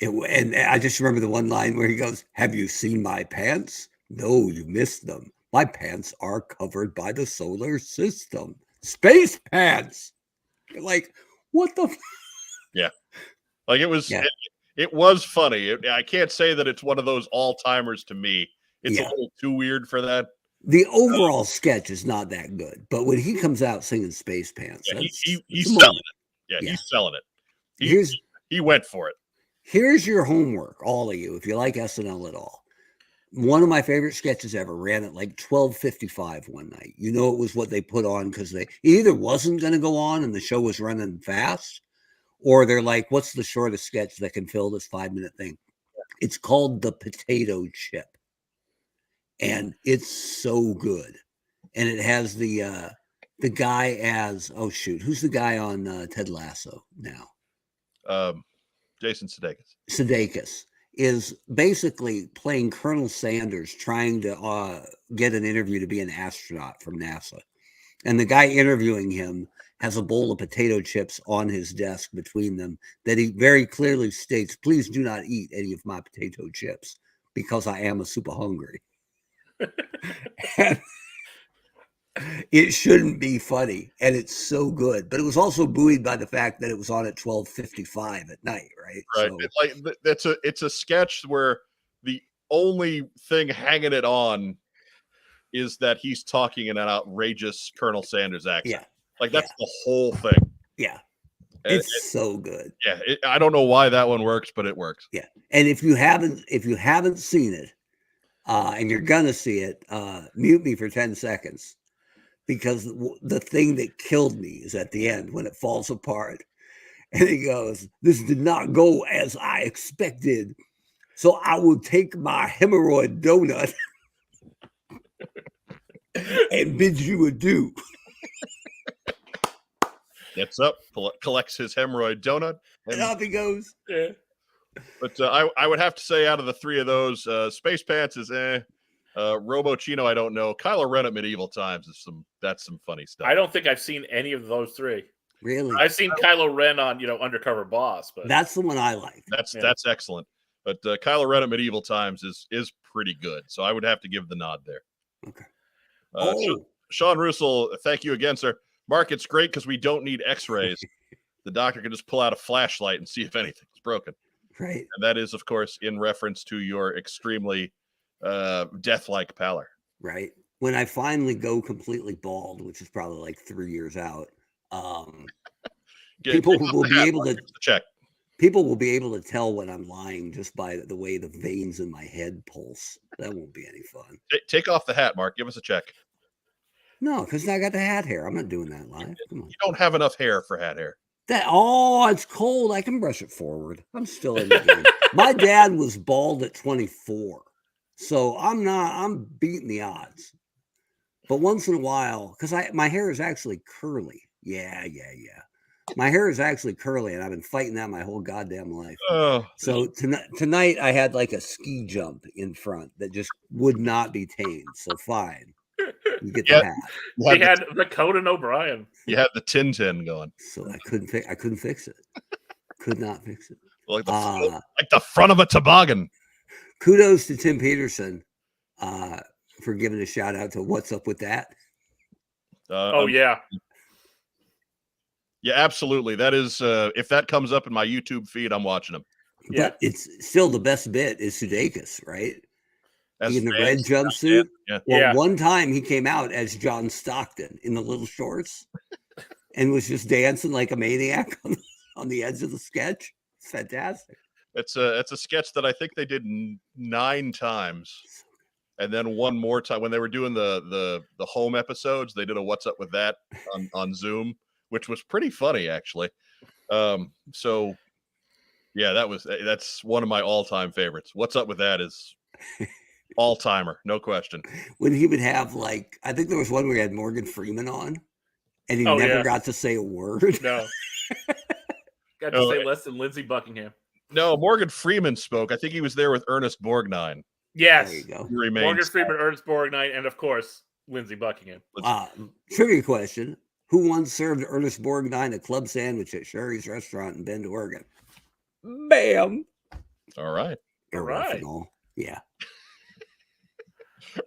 And I just remember the one line where he goes, "Have you seen my pants? No, you missed them. My pants are covered by the solar system. Space pants." Like, what the? Yeah. Like it was, it was funny. I can't say that it's one of those all-timers to me. It's a little too weird for that. The overall sketch is not that good, but when he comes out singing Space Pants, he's selling it. Yeah, he's selling it. He went for it. Here's your homework, all of you, if you like SNL at all. One of my favorite sketches ever ran at like 12:55 one night. You know, it was what they put on because they either wasn't going to go on and the show was running fast, or they're like, what's the shortest sketch that can fill this 5-minute thing? It's called The Potato Chip. And it's so good. And it has the guy as, oh shoot, who's the guy on Ted Lasso now? Jason Sudeikis. Sudeikis is basically playing Colonel Sanders trying to get an interview to be an astronaut from NASA. And the guy interviewing him has a bowl of potato chips on his desk between them that he very clearly states, "Please do not eat any of my potato chips because I am a super hungry." It shouldn't be funny, and it's so good. But it was also buoyed by the fact that it was on at 12:55 at night, right? Right. So, it's a sketch where the only thing hanging it on is that he's talking in an outrageous Colonel Sanders accent. Yeah. That's the whole thing. Yeah. It's so good. Yeah. I don't know why that one works, but it works. Yeah. And if you haven't seen it, and you're gonna see it, mute me for 10 seconds, because the thing that killed me is at the end when it falls apart, and he goes, "This did not go as I expected, so I will take my hemorrhoid donut and bid you adieu." Gets up, collects his hemorrhoid donut, and up he goes. Yeah. But I would have to say, out of the three of those, Space Pants is Robo Chino, I don't know. Kylo Ren at Medieval Times is that's some funny stuff. I don't think I've seen any of those three. Really? I've seen Kylo Ren on Undercover Boss, but that's the one I like. That's excellent. But Kylo Ren at Medieval Times is pretty good. So I would have to give the nod there. Okay. Sean Russell, thank you again, sir. Mark, it's great because we don't need X-rays. The doctor can just pull out a flashlight and see if anything's broken. Right. And that is, of course, in reference to your extremely death-like pallor. Right. When I finally go completely bald, which is probably like 3 years out, people will be able to check. People will be able to tell when I'm lying just by the way the veins in my head pulse. That won't be any fun. Take off the hat, Mark. Give us a check. No, because I got the hat hair. I'm not doing that live. Come on. You don't have enough hair for hat hair. It's cold. I can brush it forward. I'm still in the game. My dad was bald at 24. So I'm beating the odds. But once in a while, because my hair is actually curly. Yeah. My hair is actually curly, and I've been fighting that my whole goddamn life. Oh. So tonight I had like a ski jump in front that just would not be tamed. So fine. You get the hat. He had the Conan O'Brien. You had the Tintin going. So I couldn't fix it. Could not fix it. Like the front of a toboggan. Kudos to Tim Peterson for giving a shout out to What's Up With That. Yeah. Yeah, absolutely. That is, if that comes up in my YouTube feed, I'm watching them. But it's still the best bit is Sudeikis, right? In the red jumpsuit. Yeah. One time he came out as John Stockton in the little shorts and was just dancing like a maniac on the edge of the sketch. It's fantastic. It's a sketch that I think they did 9 times. And then one more time when they were doing the home episodes, they did a "What's Up with That" on Zoom, which was pretty funny actually. So yeah, that's one of my all-time favorites. "What's Up with That" is all-timer, no question. When he would have I think there was one where he had Morgan Freeman on, and he never got to say a word. No, got to say less than Lindsey Buckingham. No, Morgan Freeman spoke. I think he was there with Ernest Borgnine. Yes, There you go. Morgan Freeman, Ernest Borgnine, and of course Lindsey Buckingham. Trivia question: who once served Ernest Borgnine a club sandwich at Sherry's restaurant in Bend, Oregon? Bam! All right. Yeah.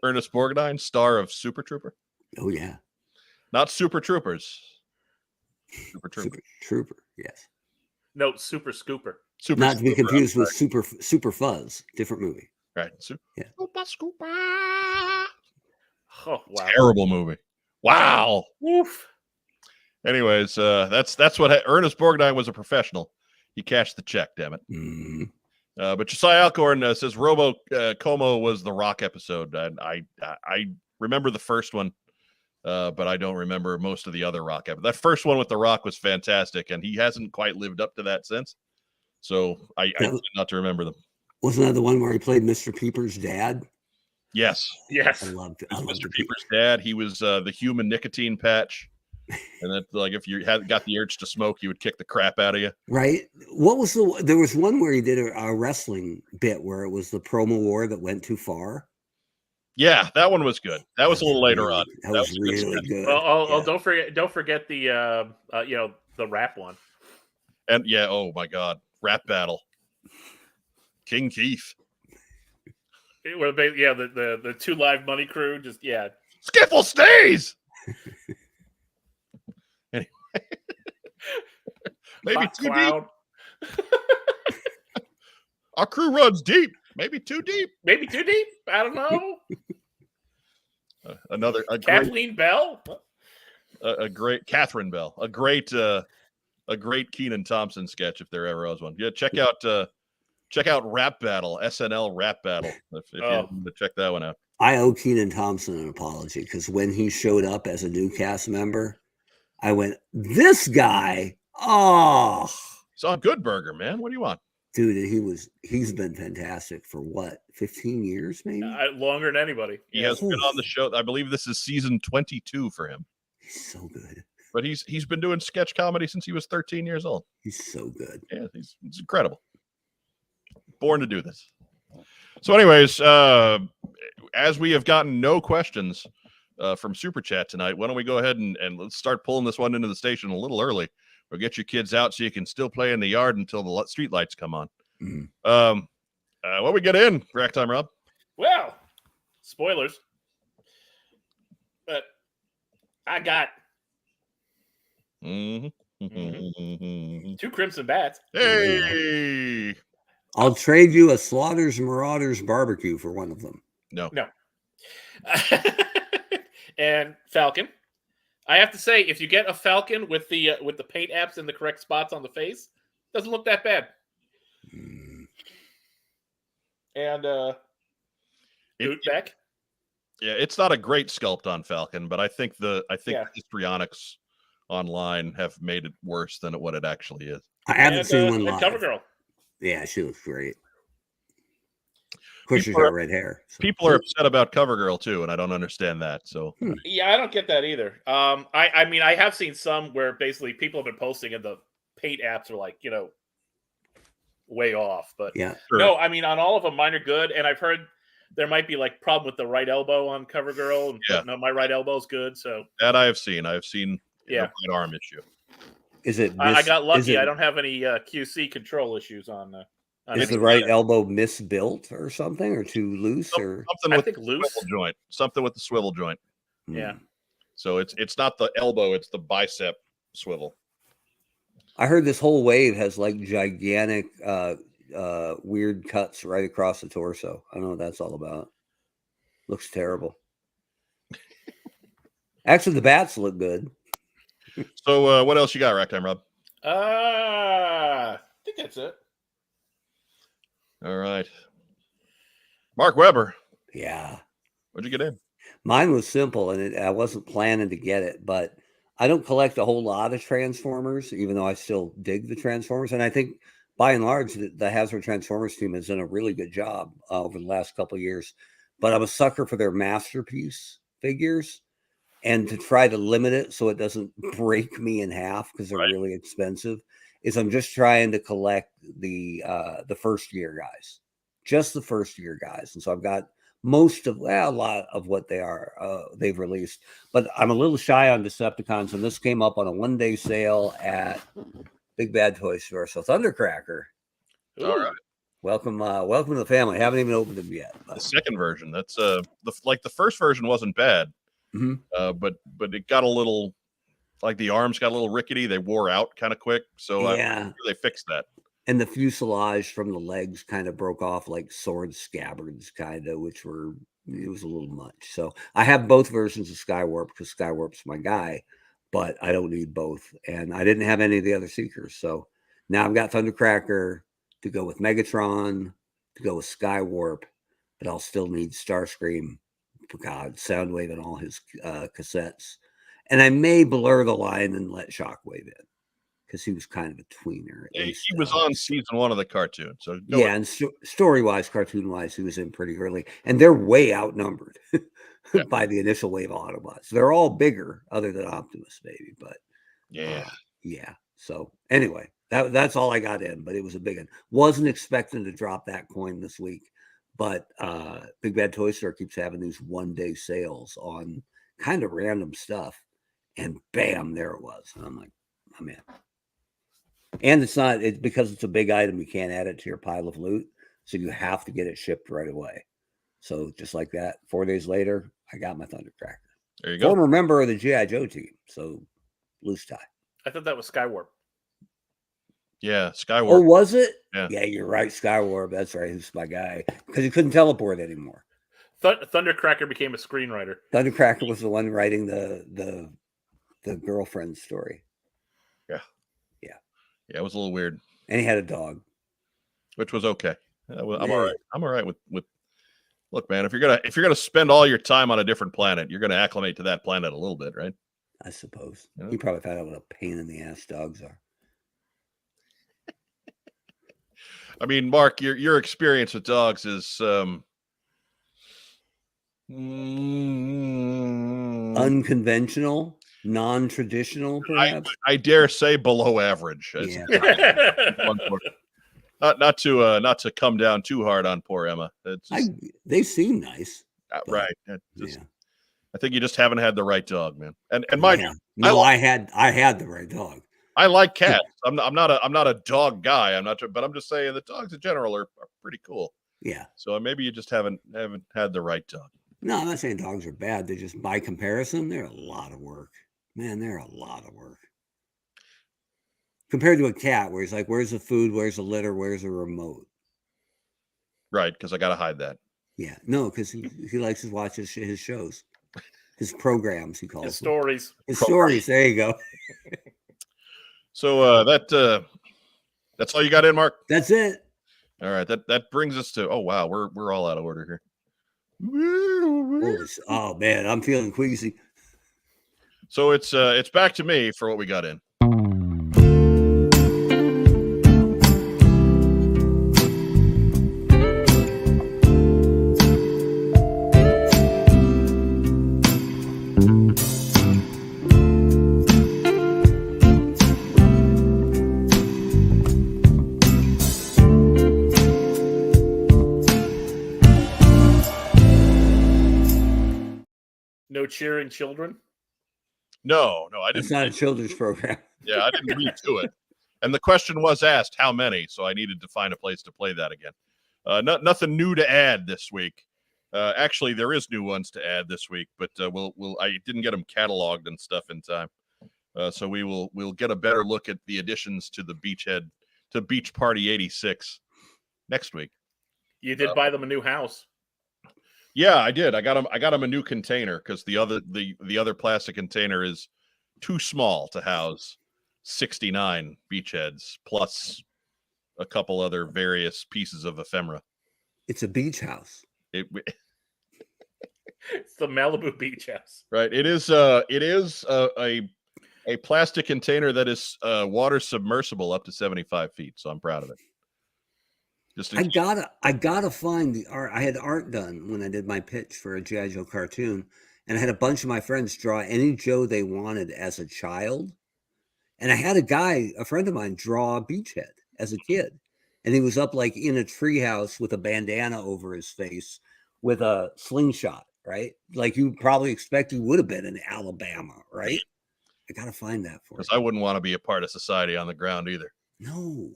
Ernest Borgnine, star of Super Trooper. Oh yeah. Not Super Troopers. Super Trooper. Super Trooper. Yes. No, Super Scooper. Super Not to be Scooper, confused with Super Fuzz. Different movie. Right. Yeah. Super Scooper. Oh wow. Terrible movie. Wow. Woof. Anyways, that's what Ernest Borgnine was a professional. He cashed the check, damn it. Mm. But Josiah Alcorn says Robo Como was the Rock episode. I remember the first one, but I don't remember most of the other Rock episodes. That first one with the Rock was fantastic, and he hasn't quite lived up to that since. So I tend not to remember them. Wasn't that the one where he played Mr. Peeper's dad? Yes. Yes. I loved Mr. Peeper's dad. He was the human nicotine patch. And that, if you got the urge to smoke, he would kick the crap out of you. Right. There was one where he did a wrestling bit where it was the promo war that went too far. Yeah, that one was good. That was a little later on. That was really good. Oh, don't forget the the rap one. And yeah, oh my God, rap battle. King Keith. The two live money crew Skiffle stays. Anyway, maybe too deep. Our crew runs deep. Maybe too deep. Maybe too deep. I don't know. Kathleen Bell. A great Catherine Bell. A great Kenan Thompson sketch if there ever was one. Yeah, check out Rap Battle, SNL Rap Battle. If you want to check that one out. I owe Kenan Thompson an apology because when he showed up as a new cast member, I went, "This guy, it's on Good Burger, man. What do you want?" Dude, he's been fantastic for what, 15 years, maybe? Longer than anybody. He has been on the show. I believe this is season 22 for him. He's so good. But he's been doing sketch comedy since he was 13 years old. He's so good. Yeah, he's incredible. Born to do this. So anyways, as we have gotten no questions from Super Chat tonight, why don't we go ahead and let's start pulling this one into the station a little early. Or get your kids out so you can still play in the yard until the street lights come on. Mm-hmm. What we get in, rack time, Rob? Well, spoilers. But I got two Crimson Bats. Hey! I'll trade you a Slaughter's Marauders barbecue for one of them. No. And Falcon. I have to say, if you get a Falcon with the paint apps in the correct spots on the face, doesn't look that bad. And Beck. Yeah, it's not a great sculpt on Falcon, but I think the histrionics online have made it worse than what it actually is. I haven't seen one live. CoverGirl. Yeah, she looks great. Of course, she's got red hair. So. People are upset about CoverGirl too, and I don't understand that. So yeah, I don't get that either. I mean, I have seen some where basically people have been posting and the paint apps are like, way off. But yeah, no, I mean, on all of them, mine are good. And I've heard there might be like problem with the right elbow on CoverGirl. And no, my right elbow's good. So that I have seen. Right arm issue. Is it? I got lucky. I don't have any QC control issues on. Is the right elbow misbuilt or something, or too loose, or something with the loose joint? Something with the swivel joint. Yeah. So it's not the elbow; it's the bicep swivel. I heard this whole wave has like gigantic, weird cuts right across the torso. I don't know what that's all about. Looks terrible. Actually, the bats look good. So, what else you got, Racktime Rob? I think that's it. All right. Mark Webber. Yeah. What'd you get in? Mine was simple, and I wasn't planning to get it, but I don't collect a whole lot of Transformers, even though I still dig the Transformers. And I think, by and large, the Hasbro Transformers team has done a really good job over the last couple of years. But I'm a sucker for their masterpiece figures, and to try to limit it so it doesn't break me in half because they're really expensive. I'm just trying to collect the first year guys, just the first year guys, and so I've got a lot of what they've released, but I'm a little shy on Decepticons, and this came up on a 1-day sale at Big Bad Toy Store. So Thundercracker, All right, welcome to the family. Haven't even opened them yet. the second version. That's the first version wasn't bad, but it got a little, like, the arms got a little rickety. They wore out kind of quick, so yeah, they fixed that. And the fuselage from the legs kind of broke off like sword scabbards, kind of, it was a little much. So I have both versions of Skywarp because Skywarp's my guy, but I don't need both. And I didn't have any of the other Seekers. So now I've got Thundercracker to go with Megatron, to go with Skywarp, but I'll still need Starscream, God, Soundwave, and all his cassettes. And I may blur the line and let Shockwave in, because he was kind of a tweener. He was on season 1 of the cartoon. So and story-wise, cartoon-wise, he was in pretty early. And they're way outnumbered by the initial wave of Autobots. They're all bigger, other than Optimus, maybe. But yeah. So anyway, that's all I got in. But it was a big one. Wasn't expecting to drop that coin this week. But Big Bad Toy Store keeps having these 1-day sales on kind of random stuff. And bam, there it was. And I'm like, I'm in. And it's because it's a big item, you can't add it to your pile of loot. So you have to get it shipped right away. So just like that, 4 days later, I got my Thundercracker. There you go. Former member of the GI Joe team. So loose tie. I thought that was Skywarp. Yeah, Skywarp. Oh, was it? Yeah, You're right. Skywarp. That's right. He's my guy. Because he couldn't teleport anymore. Thundercracker became a screenwriter. Thundercracker was the one writing the girlfriend story. Yeah, it was a little weird. And he had a dog, which was okay. I'm all right. I'm all right with. Look, man, if you're gonna spend all your time on a different planet, you're gonna acclimate to that planet a little bit, right? I suppose. You probably found out what a pain in the ass dogs are. I mean, Mark, your experience with dogs is unconventional. Non-traditional, perhaps. I dare say below average. Yeah. not to come down too hard on poor Emma. They seem nice, right? I think you just haven't had the right dog, man. And mind you, I had the right dog. I like cats. I'm not a dog guy. But I'm just saying the dogs in general are pretty cool. Yeah. So maybe you just haven't had the right dog. No, I'm not saying dogs are bad. They're just, by comparison, they're a lot of work. Man, they're a lot of work. Compared to a cat, where he's like, where's the food? Where's the litter? Where's the remote? Right, because I got to hide that. Yeah. No, because he likes to watch his shows. His programs, he calls his them. stories. His stories. There you go. So that's all you got in, Mark? That's it. All right. That brings us to, oh, wow, we're all out of order here. Oh, man, I'm feeling queasy. So it's back to me for what we got in. No cheering children? No, I didn't. It's not a children's program. Yeah, I didn't read to it. And the question was asked, how many? So I needed to find a place to play that again. Nothing new to add this week. Actually, there is new ones to add this week, but I didn't get them cataloged and stuff in time. So we'll get a better look at the additions to the Beach Party 86 next week. You did buy them a new house. Yeah, I did. I got them a new container because the other plastic container is too small to house 69 beachheads plus a couple other various pieces of ephemera. It's a beach house. It's the Malibu Beach House. Right. It is a plastic container that is water submersible up to 75 feet. So I'm proud of it. Just I gotta find the art. I had art done when I did my pitch for a G.I. Joe cartoon, and I had a bunch of my friends draw any Joe they wanted as a child. And I had a friend of mine, draw a Beachhead as a kid, and he was up like in a treehouse with a bandana over his face with a slingshot, right? Like you probably expect he would have been in Alabama, right? I gotta find that for you. because I wouldn't want to be a part of society on the ground either. No.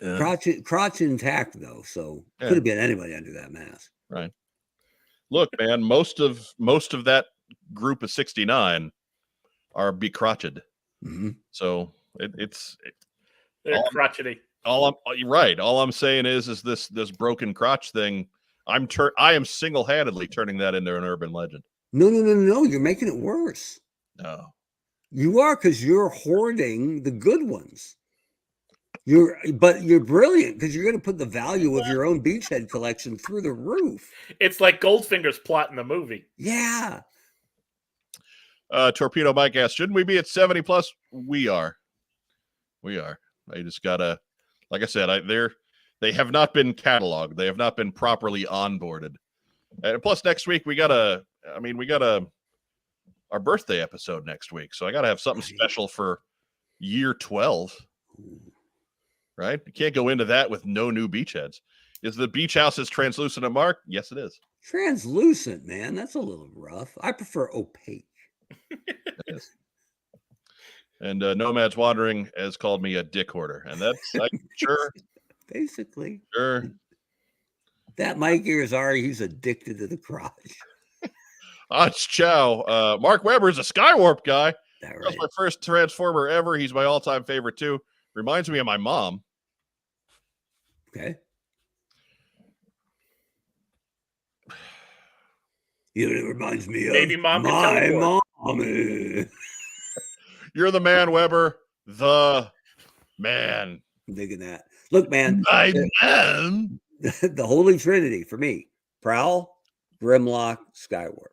Yeah. Crotch intact though, so Yeah. could have been anybody under that mask. Right. Look, man, most of that group of 69 are becrotched. Mm-hmm. So They're crotchety. All I'm saying is this broken crotch thing. I am single-handedly turning that into an urban legend. No. You're making it worse. No. You are, because you're hoarding the good ones. But you're brilliant because you're going to put the value of your own Beachhead collection through the roof. It's like Goldfinger's plot in the movie. Yeah. Torpedo Mike asked, shouldn't we be at 70 plus? We are. I just gotta, like I said, they have not been cataloged. They have not been properly onboarded. And plus next week we got our birthday episode next week. So I got to have something special for year 12. Right? You can't go into that with no new Beachheads. Is the beach house's translucent at Mark? Yes, it is. Translucent, man. That's a little rough. I prefer opaque. It is. And Nomads Wandering has called me a dick hoarder. And that's sure. Basically. Sure. That Mike here is Ari. He's addicted to the crotch. It's Chow. Mark Webber's a Skywarp guy. That right. That's my first Transformer ever. He's my all-time favorite too. Reminds me of my mom. Okay. It reminds me of Maybe mom can my teleport. mommy. You're the man, Weber. The man. I'm digging that. Look, man. I am. The Holy Trinity for me: Prowl, Grimlock, Skywarp.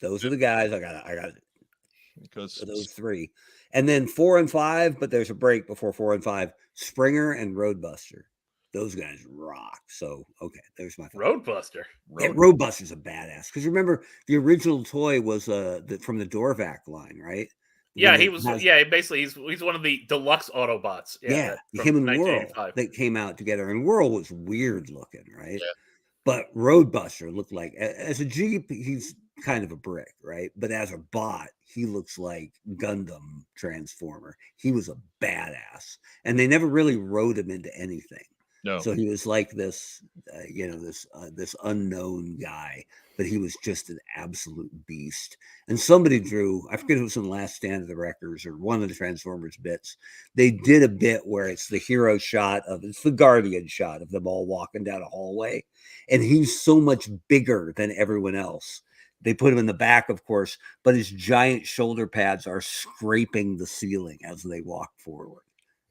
Those are the guys I got. Because Those three, and then 4 and 5. But there's a break before 4 and 5. Springer and Roadbuster. Those guys rock. So okay, there's my Roadbuster. Yeah, Roadbuster's a badass. Because remember, the original toy was from the Dorvac line, right? Yeah, he was. Basically, he's one of the deluxe Autobots. Yeah, from him and Whirl 1985. that came out together, and Whirl was weird looking, right? Yeah. But Roadbuster looked like, as a Jeep, he's kind of a brick, right? But as a bot, he looks like Gundam Transformer. He was a badass, and they never really wrote him into anything. no. So he was like this, this unknown guy, but he was just an absolute beast. And somebody drew, I forget if it was in the Last Stand of the Wreckers or one of the Transformers bits. They did a bit where it's the hero shot it's the Guardian shot of them all walking down a hallway. And he's so much bigger than everyone else. They put him in the back, of course, but his giant shoulder pads are scraping the ceiling as they walk forward.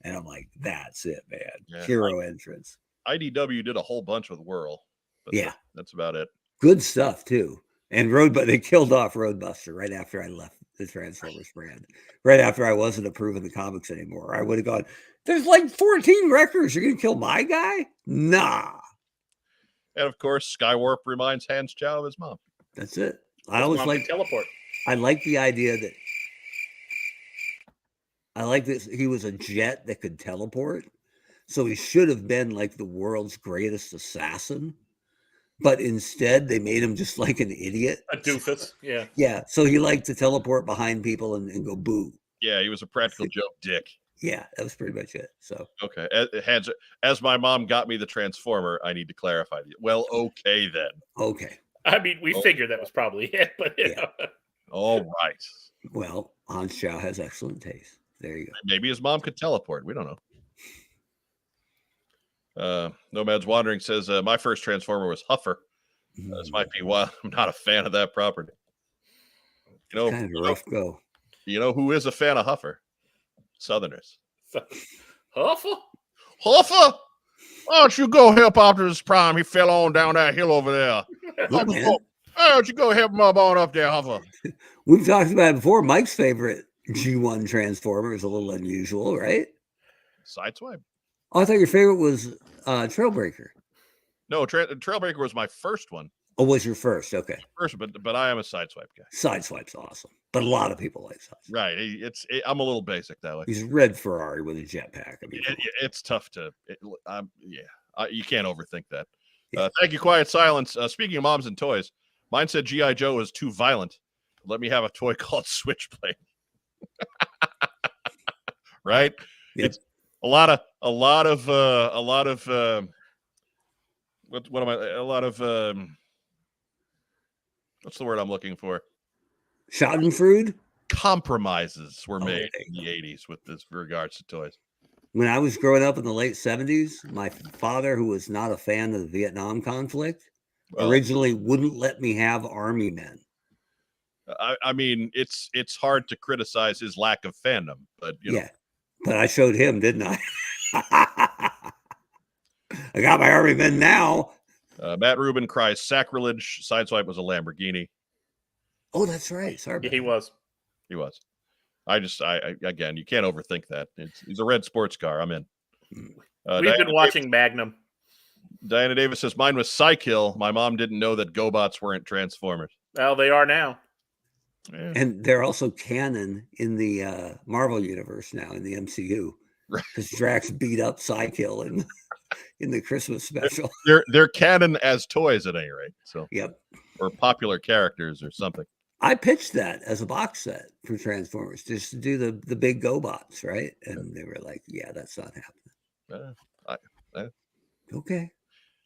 And I'm like, that's it, man. Yeah. Hero entrance. IDW did a whole bunch with Whirl. But Yeah. That's about it. Good stuff, too. And they killed off Roadbuster right after I left the Transformers brand. Right after I wasn't approving the comics anymore. I would have gone, there's like 14 records. You're going to kill my guy? Nah. And of course, Skywarp reminds Hans Chow of his mom. That's it. I His always mom like can teleport. I like the idea that I like this. He was a jet that could teleport. So he should have been like the world's greatest assassin. But instead, they made him just like an idiot. A doofus. Yeah. Yeah. So he liked to teleport behind people and go boo. Yeah, he was a practical joke dick. Yeah, that was pretty much it. So Okay. As my mom got me the Transformer, I need to clarify. Well, okay then. okay. I mean, we figured that was probably it, but you know. All right. Well, Hans Chow has excellent taste. There you go. Maybe his mom could teleport. We don't know. Nomads Wandering says, my first Transformer was Huffer. This might be why I'm not a fan of that property. You Kind of a rough go. You know who is a fan of Huffer? Southerners. Huffer? Huffer! Why don't you go help Optimus Prime? He fell on down that hill over there. Why don't you go help him up on up there, Huffer? We've talked about it before. Mike's favorite G1 Transformer is a little unusual, right? Sideswipe. Oh, I thought your favorite was Trailbreaker. No, Trailbreaker was my first one. Oh, was your first? Okay. First, but I am a Sideswipe guy. Sideswipe's awesome, but a lot of people like Sideswipe. Right. I'm a little basic that way. He's a red Ferrari with a jetpack. I mean, it's tough to. You can't overthink that. Yeah. Thank you, Quiet Silence. Speaking of moms and toys, mine said GI Joe is too violent. Let me have a toy called Switchblade. Right? Yep. It's a lot of what am I? A lot of what's the word I'm looking for? Schadenfreude? Compromises were made in the 80s with this regards to toys. When I was growing up in the late 70s, my father, who was not a fan of the Vietnam conflict, originally wouldn't let me have army men. I mean, it's hard to criticize his lack of fandom, but you know. But I showed him, didn't I? I got my army men now. Matt Rubin cries sacrilege. Sideswipe was a Lamborghini. Oh, that's right. Sorry. Yeah, he was. I again, you can't overthink that. He's a red sports car. I'm in. We've been watching Magnum. Diana Davis says, mine was Psykill. My mom didn't know that GoBots weren't Transformers. Well, they are now. Yeah. And they're also canon in the Marvel universe now, in the MCU. Because Drax beat up Psykill in the Christmas special. They're canon as toys at any rate. So yep. Or popular characters or something. I pitched that as a box set for Transformers, just to do the big GoBots, right? And they were like, "Yeah, that's not happening." Okay.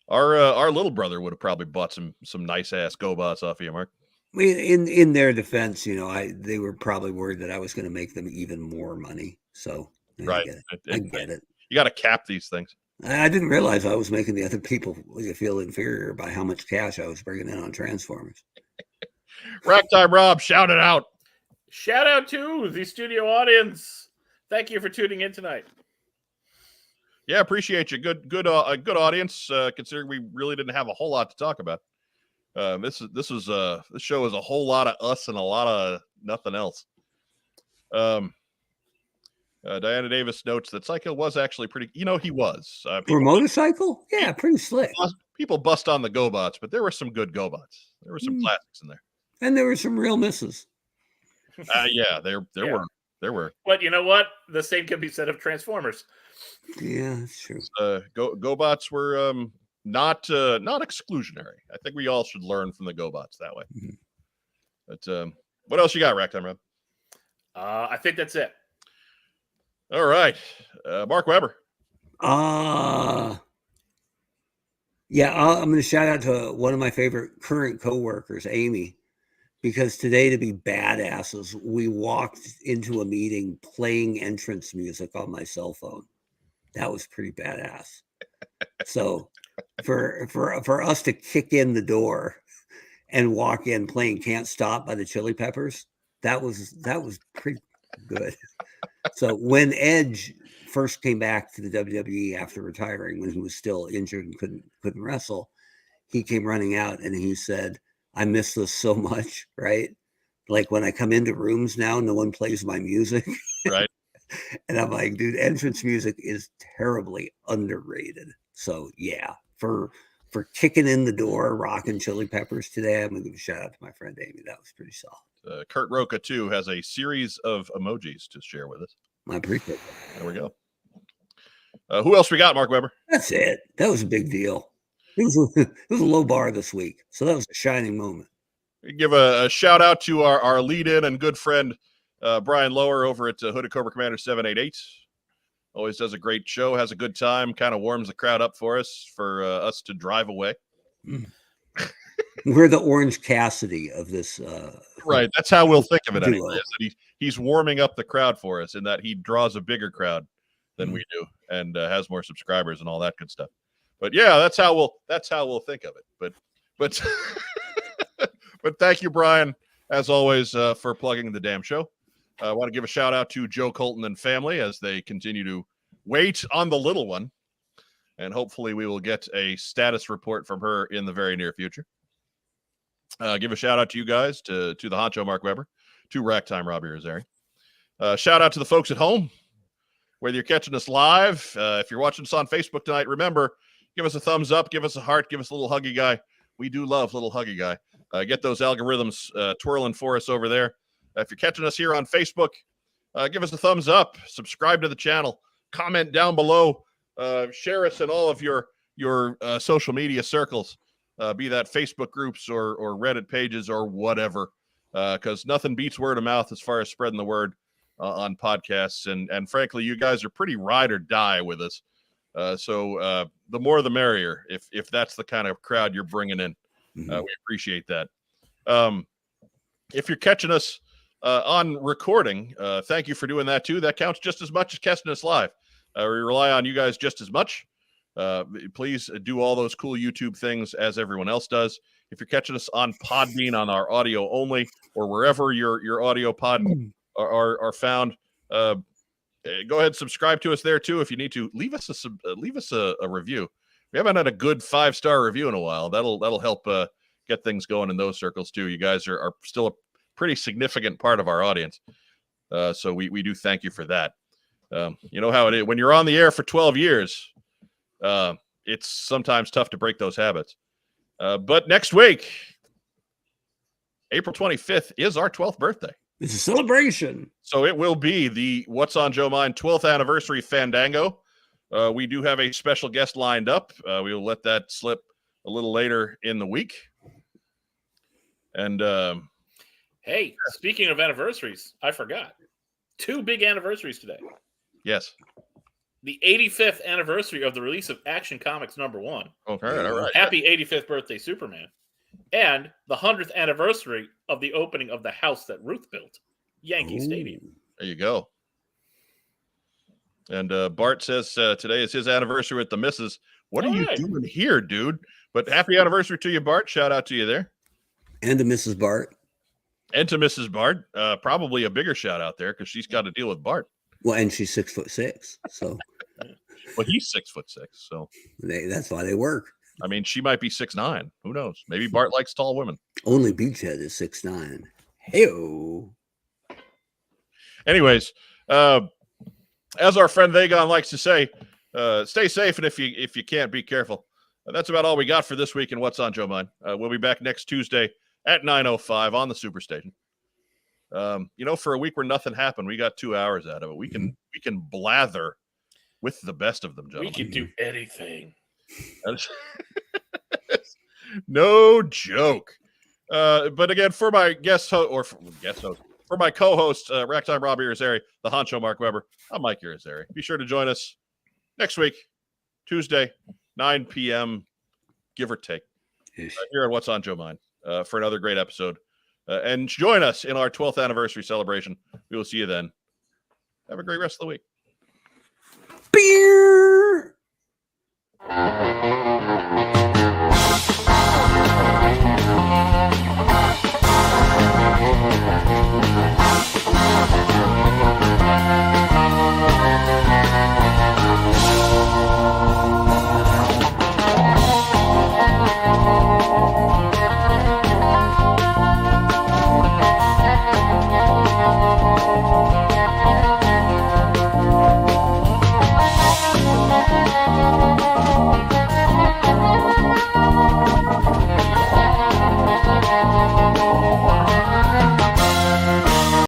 Our little brother would have probably bought some nice ass GoBots off of you, Mark. I mean, in their defense, they were probably worried that I was going to make them even more money. So right, I get it. You got to cap these things. I didn't realize I was making the other people feel inferior by how much cash I was bringing in on Transformers. Rack time, Rob. Shout it out. Shout out to the studio audience. Thank you for tuning in tonight. Yeah, appreciate you. Good audience. Considering we really didn't have a whole lot to talk about. This show is a whole lot of us and a lot of nothing else. Diana Davis notes that Psycho was actually pretty. He was for a motorcycle. Yeah, pretty slick. People bust on the GoBots, but there were some good GoBots. There were some classics in there, and there were some real misses. Yeah, there were. But you know what? The same can be said of Transformers. Yeah, that's true. GoBots were not exclusionary. I think we all should learn from the GoBots that way. Mm-hmm. But what else you got, Racktime Rob? I think that's it. All right, Mark Weber. Yeah, I'm going to shout out to one of my favorite current coworkers, Amy, because today, to be badasses, we walked into a meeting playing entrance music on my cell phone. That was pretty badass. So for us to kick in the door and walk in playing "Can't Stop" by the Chili Peppers, that was pretty good. So when Edge first came back to the WWE after retiring, when he was still injured and couldn't wrestle, he came running out and he said, "I miss this so much," right? Like when I come into rooms now, no one plays my music. Right. And I'm like, dude, entrance music is terribly underrated. So yeah, for kicking in the door, rocking Chili Peppers today, I'm gonna give a shout out to my friend Amy. That was pretty solid. Kurt Roca too has a series of emojis to share with us. I appreciate that. There we go. Who else we got, Mark Weber? That's it. That was a big deal. It was a low bar this week, so that was a shining moment. We give a shout out to our lead-in and good friend Brian Lower over at Hooded Cobra Commander 788. Always does a great show, has a good time, kind of warms the crowd up for us to drive away. We're the Orange Cassidy of this. Right, that's how we'll think of it anyway. Is that he's warming up the crowd for us in that he draws a bigger crowd than we do and has more subscribers and all that good stuff. But yeah, that's how we'll think of it. But but thank you, Brian, as always, for plugging the damn show. I want to give a shout out to Joe Colton and family as they continue to wait on the little one. and hopefully we will get a status report from her in the very near future. Give a shout out to you guys, to the honcho Mark Weber, to Rack Time Robbie Rosari. Shout out to the folks at home, whether you're catching us live. If you're watching us on Facebook tonight, remember, give us a thumbs up, give us a heart, give us a little huggy guy. We do love little huggy guy. Get those algorithms twirling for us over there. If you're catching us here on Facebook, give us a thumbs up, subscribe to the channel, comment down below, share us in all of your social media circles, be that Facebook groups or Reddit pages or whatever, because nothing beats word of mouth as far as spreading the word on podcasts. And frankly, you guys are pretty ride or die with us. So the more the merrier, if that's the kind of crowd you're bringing in. We appreciate that. If you're catching us on recording, thank you for doing that too. That counts just as much as catching us live. We rely on you guys just as much. Please do all those cool YouTube things as everyone else does. If you're catching us on Podbean on our audio only, or wherever your audio pod are found, go ahead and subscribe to us there too. If you need to, leave us a review. We haven't had a good 5-star review in a while. That'll help get things going in those circles too. You guys are still a pretty significant part of our audience, so we do thank you for that. You know how it is when you're on the air for 12 years. It's sometimes tough to break those habits. But next week, April 25th, is our 12th birthday. It's a celebration. So it will be the What's on Joe Mind 12th anniversary Fandango. We do have a special guest lined up. We will let that slip a little later in the week. And hey, speaking of anniversaries, I forgot. 2 big anniversaries today. Yes. The 85th anniversary of the release of Action Comics #1. Okay, all right. Happy 85th birthday, Superman. And the 100th anniversary of the opening of the house that Ruth built, Yankee Stadium. There you go. And Bart says today is his anniversary with the missus. What are you doing here, dude? But happy anniversary to you, Bart. Shout out to you there. And to Mrs. Bart. And to Mrs. Bart. Probably a bigger shout out there because she's got to deal with Bart. Well, and she's 6'6", so. Well, he's 6'6", so. That's why they work. I mean, she might be 6'9". Who knows? Maybe Bart likes tall women. Only Beachhead is 6'9". Hey-o. Anyways, as our friend Vagon likes to say, stay safe, and if you can't, be careful. That's about all we got for this week in What's on Joe Mind. We'll be back next Tuesday at 9:05 on the Superstation. For a week where nothing happened, we got 2 hours out of it. We can blather with the best of them, gentlemen. We can do anything. No joke. But again, for my for my co-host, Racktime Robbie Rosari, the honcho Mark Weber, I'm Mike Rosari. Be sure to join us next week, Tuesday, 9 p.m., give or take, here at What's on Joe Mind, for another great episode. And join us in our 12th anniversary celebration. We will see you then. Have a great rest of the week. Beer.